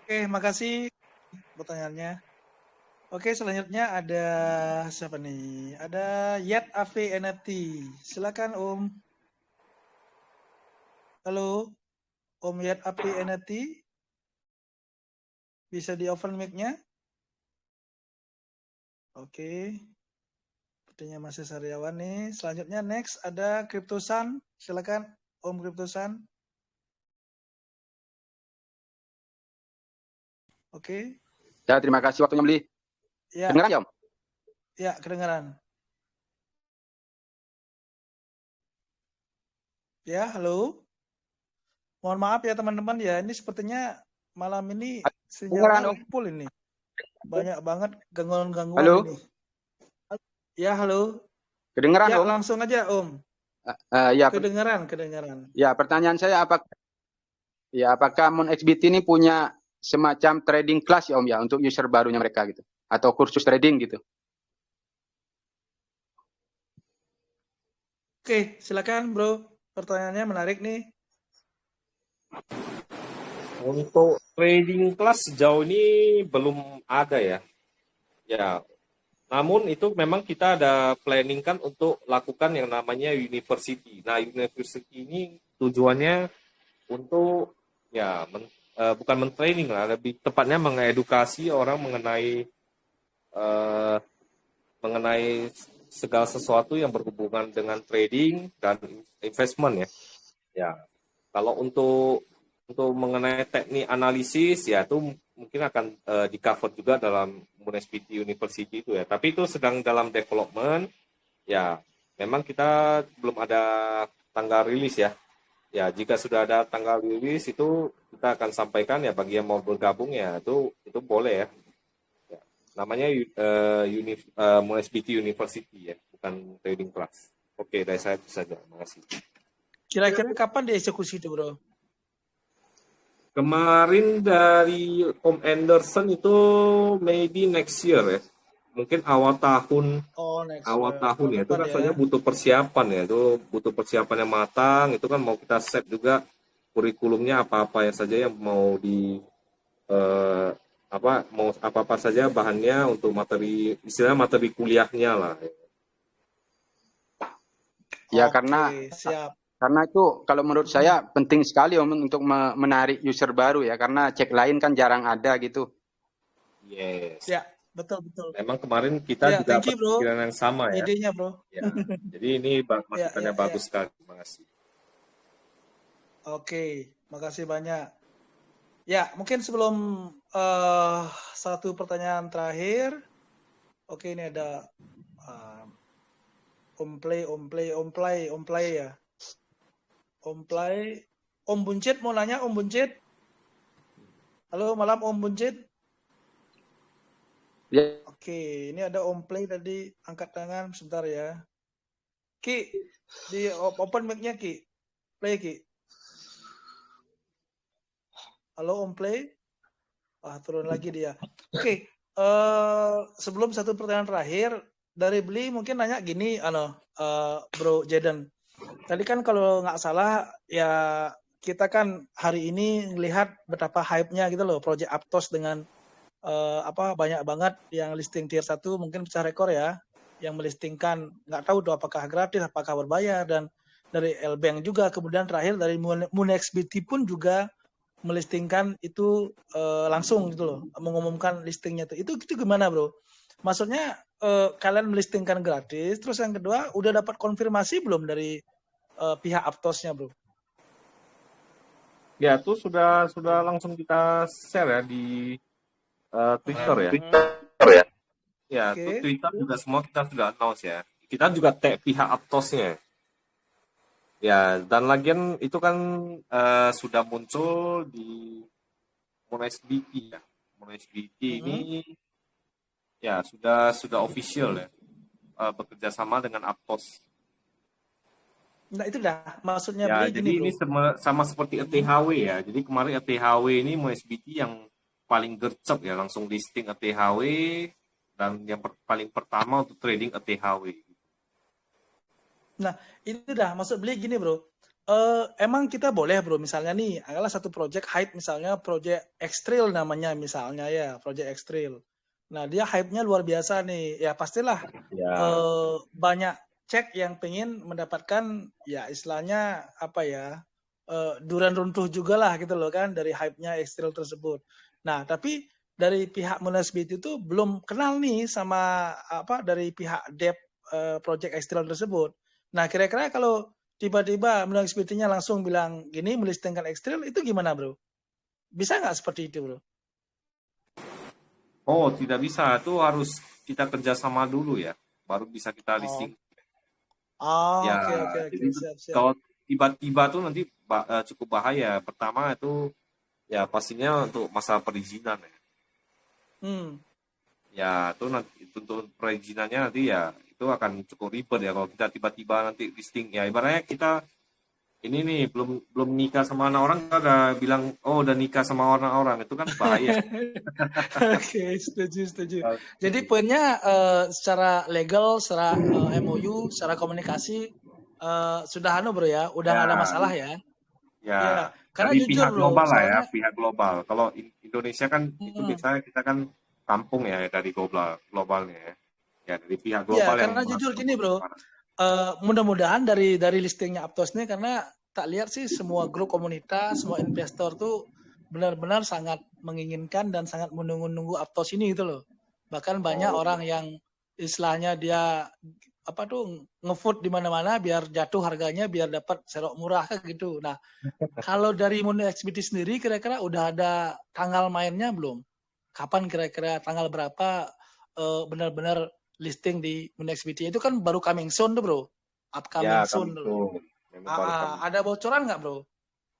Oke, makasih pertanyaannya. Oke, selanjutnya ada siapa nih? Ada Yat AV NFT. Silakan Om. Halo, Om Yat AV NFT. Bisa di open mic-nya? Oke. Sepertinya masih Saryawan nih. Selanjutnya next ada Cryptosan. Silakan Om Cryptosan. Oke. Ya, terima kasih waktunya, Beli. Ya. Kedengaran ya, Om? Ya, kedengaran. Ya, halo. Mohon maaf ya teman-teman ya, ini sepertinya malam ini sinyalnya full ini. Banyak banget gangguan-gangguan ini. Ya, halo. Kedengaran, ya, Om? Langsung aja, Om. Ya, kedengaran. Ya, pertanyaan saya apakah MoonXBT ini punya semacam trading class ya, Om ya, untuk user barunya mereka gitu, atau kursus trading gitu? Oke, silakan Bro. Pertanyaannya menarik nih. Untuk trading class sejauh ini belum ada ya. Ya, namun itu memang kita ada planning kan untuk lakukan yang namanya university. Nah, university ini tujuannya untuk ya bukan mentraining lah, lebih tepatnya mengedukasi orang mengenai segala sesuatu yang berhubungan dengan trading dan investment ya. Ya, kalau untuk mengenai teknik analisis ya itu mungkin akan di cover juga dalam MUN-SBT University itu ya. Tapi itu sedang dalam development. Ya, memang kita belum ada tanggal rilis ya. Ya, jika sudah ada tanggal rilis itu kita akan sampaikan ya bagi yang mau bergabung ya itu boleh ya. Ya, namanya MUN-SBT University ya, bukan trading class. Oke, dari saya itu saja. Terima kasih. Kira-kira kapan dieksekusi itu, Bro? Kemarin dari Om Anderson itu maybe next year ya. Mungkin awal tahun. Oh, next awal year. tahun ya. Itu Depan rasanya butuh persiapan ya. Itu butuh persiapan yang matang. Itu kan mau kita set juga kurikulumnya apa-apa ya saja yang mau mau apa-apa saja bahannya untuk materi, istilahnya materi kuliahnya lah. Ya Oke, siap. karena itu kalau menurut saya penting sekali Om untuk menarik user baru ya, karena cek lain kan jarang ada gitu. Yes. Ya, betul. Memang kemarin kita Ya, juga thank you, Bro. pikiran yang sama ya. Idenya, Bro. Ya, jadi ini masukannya bagus sekali. Terima kasih. Oke, makasih banyak. Ya, mungkin sebelum satu pertanyaan terakhir. Oke, ini ada Om Play ya. Om Play. Om Buncit mau nanya, Om Buncit. Halo, malam Om Buncit. Ya. Oke, ini ada Om Play tadi angkat tangan sebentar ya. Ki, di open mic-nya Ki. Play Ki. Halo Om Play. Turun lagi dia. Oke, sebelum satu pertanyaan terakhir dari Beli mungkin nanya gini, Bro Jaden. Tadi kan kalau nggak salah ya kita kan hari ini melihat betapa hype-nya gitu loh, Project Aptos dengan banyak banget yang listing tier 1 mungkin pecah rekor ya, yang melistingkan nggak tahu tuh apakah gratis, apakah berbayar, dan dari L-Bank juga, kemudian terakhir dari MUN-SBT pun juga melistingkan itu langsung gitu loh, mengumumkan listingnya itu gimana Bro? Maksudnya kalian melistingkan gratis, terus yang kedua udah dapat konfirmasi belum dari pihak Aptosnya Bro? Ya, itu sudah langsung kita share ya di Twitter ya. Ya, itu Twitter juga semua kita sudah announce ya. Kita juga tag pihak Aptosnya. Ya, dan lagian itu kan sudah muncul di MUN-SBT ya. MUN-SBT ini ya sudah official ya, bekerja sama dengan Aptos. Nah itu dah maksudnya ya, Beli jadi gini, ini sama seperti ETHW ya. Jadi kemarin ETHW ini MUN-SBT yang paling gercep ya, langsung listing ETHW dan yang paling pertama untuk trading ETHW. Nah itu dah maksud Beli gini Bro. Emang kita boleh Bro, misalnya nih adalah satu project hype, misalnya project Xtrail namanya misalnya ya, project Xtrail. Nah dia hype-nya luar biasa nih, ya pastilah banyak cek yang pengen mendapatkan ya istilahnya apa ya, durian runtuh juga lah gitu loh kan dari hype-nya Xtrail tersebut. Nah tapi dari pihak MUN-SBT itu belum kenal nih sama dari pihak dev project Xtrail tersebut. Nah kira-kira kalau tiba-tiba MUN-SBT-nya langsung bilang gini melistingkan Xtrail, itu gimana Bro? Bisa nggak seperti itu Bro? Oh, tidak bisa. Itu harus kita kerjasama dulu ya, baru bisa kita listing. Ya, Oke, jadi siap. kalau tiba-tiba tuh nanti cukup bahaya. Pertama itu ya pastinya untuk masalah perizinan ya. Ya, itu nanti untuk perizinannya nanti ya itu akan cukup ribet ya kalau kita tiba-tiba nanti listing. Ya ibaratnya kita ini nih belum nikah sama orang kita udah bilang udah nikah sama orang, itu kan bahaya. Oke, setuju. Jadi poinnya secara legal, secara MOU, secara komunikasi sudah Bro ya, udah nggak ada masalah ya. Ya. Karena dari jujur pihak bro, global lah ya, soalnya pihak global. Kalau Indonesia kan itu biasanya kita kan kampung ya dari globalnya ya. Ya dari pihak ya global yang karena jujur gini bro, sekarang. mudah-mudahan dari listingnya Aptos ini, karena tak lihat sih semua grup komunitas, semua investor tuh benar-benar sangat menginginkan dan sangat menunggu-nunggu Aptos ini gitu loh. Bahkan banyak orang yang istilahnya dia apa tuh ngefood di mana-mana biar jatuh harganya, biar dapat serok murah gitu. Nah, kalau dari Moon XBT sendiri kira-kira udah ada tanggal mainnya belum? Kapan kira-kira tanggal berapa benar-benar listing di Moon XBT? Itu kan baru coming soon tuh bro, upcoming Ya, soon kami tuh. tuh. Ada bocoran nggak bro?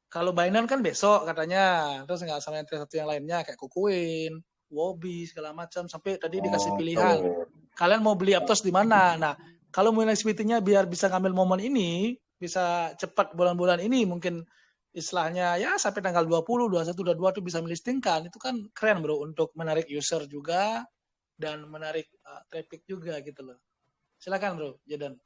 Kalau Binance kan besok katanya, terus nggak sama yang satu yang lainnya kayak Kucoin, Wobi segala macam, sampai tadi dikasih pilihan. Kalian mau beli Aptos di mana? Nah, kalau Moon XBT-nya biar bisa ngambil momen ini, bisa cepat bulan-bulan ini mungkin istilahnya ya sampai tanggal 20, 21, 22 tuh bisa melistingkan. Itu kan keren bro untuk menarik user juga dan menarik traffic juga gitu loh. Silakan bro, Jaden.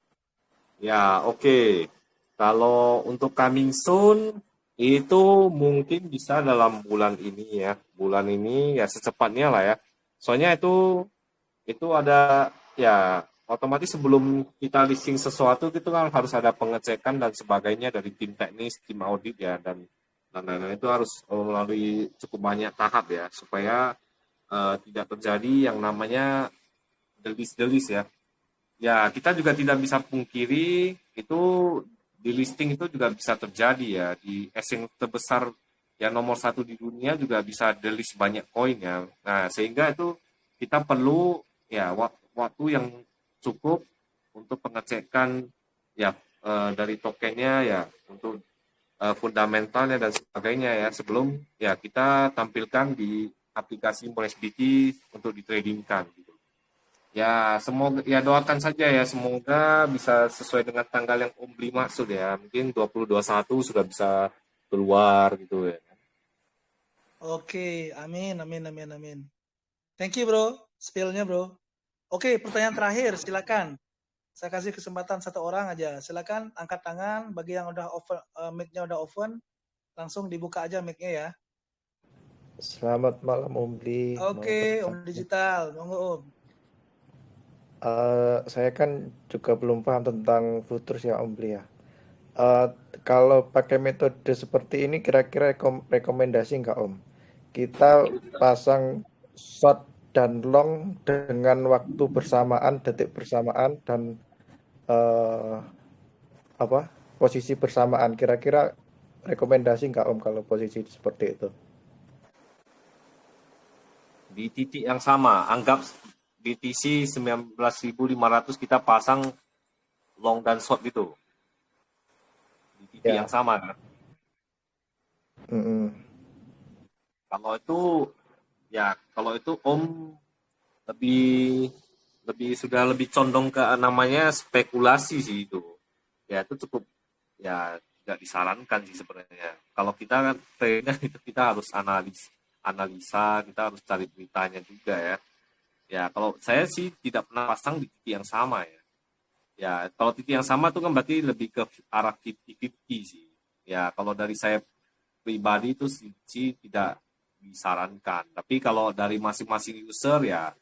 Ya, oke. Kalau untuk coming soon itu mungkin bisa dalam bulan ini ya. Bulan ini ya secepatnya lah ya. Soalnya itu ada ya otomatis sebelum kita listing sesuatu itu kan harus ada pengecekan dan sebagainya dari tim teknis, tim audit ya dan lain-lain itu harus melalui cukup banyak tahap ya supaya tidak terjadi yang namanya delis ya. Ya, kita juga tidak bisa pungkiri itu di listing itu juga bisa terjadi ya. Di exchange terbesar yang nomor 1 di dunia juga bisa delist banyak koin ya. Nah, sehingga itu kita perlu ya waktu yang cukup untuk pengecekan ya dari tokennya ya untuk fundamentalnya dan sebagainya ya sebelum ya kita tampilkan di aplikasi MoonXBT untuk ditradingkan gitu. Ya, semoga ya doakan saja ya semoga bisa sesuai dengan tanggal yang Om Bli maksud ya. Mungkin 2021 sudah bisa keluar gitu ya. Oke, amin. Thank you bro, spill-nya bro. Oke, pertanyaan terakhir, silakan. Saya kasih kesempatan satu orang aja. Silakan angkat tangan bagi yang udah open, mic-nya udah open, langsung dibuka aja mic-nya ya. Selamat malam Om Bli. Oke, Om Digital, monggo Om. Saya kan juga belum paham tentang futures ya Om Bli ya. Kalau pakai metode seperti ini kira-kira rekomendasi nggak Om? Kita pasang short dan long dengan waktu bersamaan, detik bersamaan dan posisi bersamaan. Kira-kira rekomendasi nggak Om kalau posisi seperti itu? Di titik yang sama, anggap BTC 19.500 kita pasang long dan short gitu. Di titik yang sama kan. Kalau itu Om lebih condong ke namanya spekulasi sih itu. Ya itu cukup ya tidak disarankan sih sebenarnya. Kalau kita kan trader itu kita harus analisa, kita harus cari beritanya juga ya. Ya, kalau saya sih tidak pernah pasang di titik yang sama ya. Ya, kalau titik yang sama itu kan berarti lebih ke arah 50-50 sih. Ya, kalau dari saya pribadi itu sih tidak disarankan. Tapi kalau dari masing-masing user ya,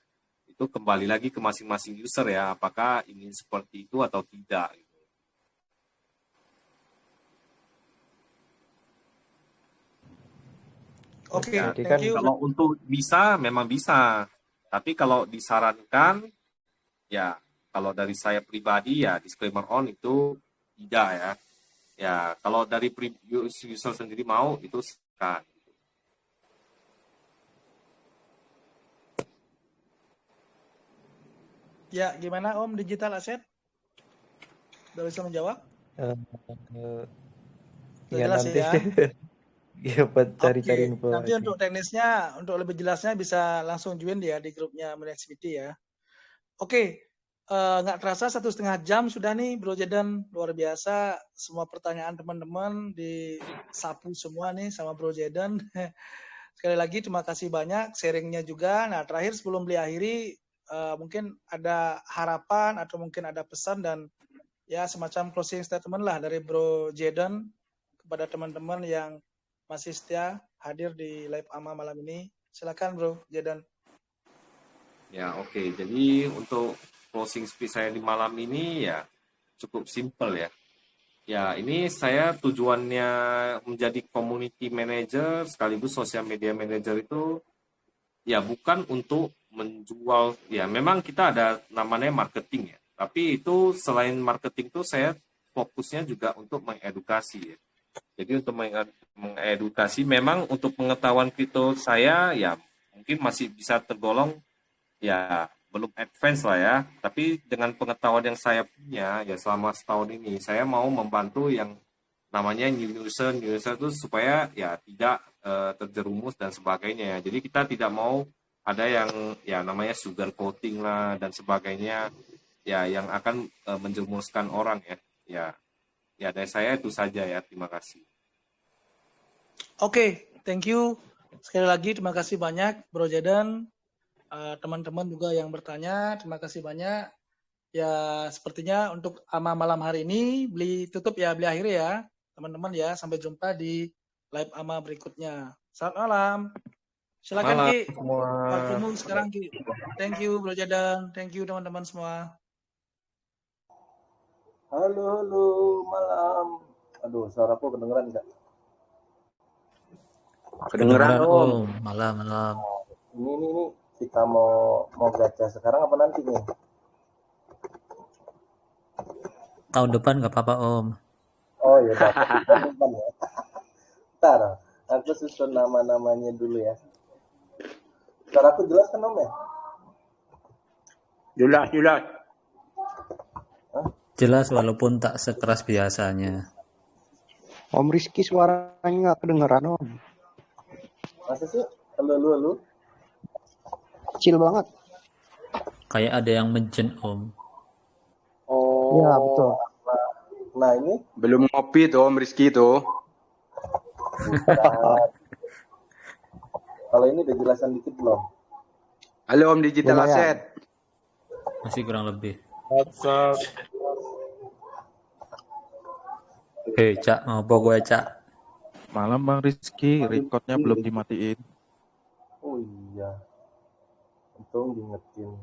itu kembali lagi ke masing-masing user ya. Apakah ingin seperti itu atau tidak. Gitu. Oke, ya, thank you. Kalau untuk bisa, memang bisa. Tapi kalau disarankan, ya kalau dari saya pribadi ya disclaimer on itu tidak ya. Ya kalau dari user sendiri mau itu silakan. Ya gimana Om Digital Asset? Udah bisa menjawab? Ya nanti ya. Ya buat cari-cari info. Nanti untuk teknisnya, untuk lebih jelasnya bisa langsung join dia di grupnya MoonXBT ya. Oke, nggak terasa 1,5 jam sudah nih Bro Jaden, luar biasa. Semua pertanyaan teman-teman disapu semua nih sama Bro Jaden. Sekali lagi terima kasih banyak sharingnya juga. Nah terakhir sebelum beli akhiri, mungkin ada harapan atau mungkin ada pesan dan ya semacam closing statement lah dari Bro Jaden kepada teman-teman yang masih setia hadir di live AMA malam ini. Silakan Bro Jedan. Ya, oke. Jadi untuk closing speech saya di malam ini ya cukup simple ya. Ya, ini saya tujuannya menjadi community manager sekaligus social media manager itu ya bukan untuk menjual, ya memang kita ada namanya marketing ya. Tapi itu selain marketing itu saya fokusnya juga untuk mengedukasi ya. Jadi untuk mengedukasi memang untuk pengetahuan kripto saya ya mungkin masih bisa tergolong ya belum advance lah ya. Tapi dengan pengetahuan yang saya punya ya selama setahun ini saya mau membantu yang namanya new user itu supaya ya tidak terjerumus dan sebagainya. Jadi kita tidak mau ada yang ya namanya sugar coating lah dan sebagainya ya yang akan menjerumuskan orang ya. Ya dari saya itu saja ya. Terima kasih. Oke, thank you. Sekali lagi terima kasih banyak Bro Jedan. Teman-teman juga yang bertanya, terima kasih banyak. Ya, sepertinya untuk AMA malam hari ini beli akhir ya, teman-teman ya. Sampai jumpa di live AMA berikutnya. Selamat malam. Silakan Malam Ki. Semua. Waktumu sekarang Ki. Thank you Bro Jedan. Thank you teman-teman semua. Halo, malam. Aduh, suaraku kedengeran nggak? Kedengeran Om. Malam. Ini kita mau gacha sekarang apa nanti nih? Tahun depan nggak apa-apa Om. Oh iya, tahun depan ya. Ntar, aku susun nama-namanya dulu ya. Suaraku jelas kan Om ya? Jelas. Jelas walaupun tak sekeras biasanya. Om Rizky suaranya nggak kedengeran Om. Masa sih? Halo. Kecil banget. Kayak ada yang mention Om. Oh. Ya betul. Nah ini Belum ngopi tuh Om Rizky tuh. kalau ini udah jelasan dikit belum? Halo Om Digital Lumayan. Asset. Masih kurang lebih. WhatsApp. Cak, ngopo gue Cak? Malam Bang Rizky, recordnya belum dimatiin. Oh iya. Untung diingetin.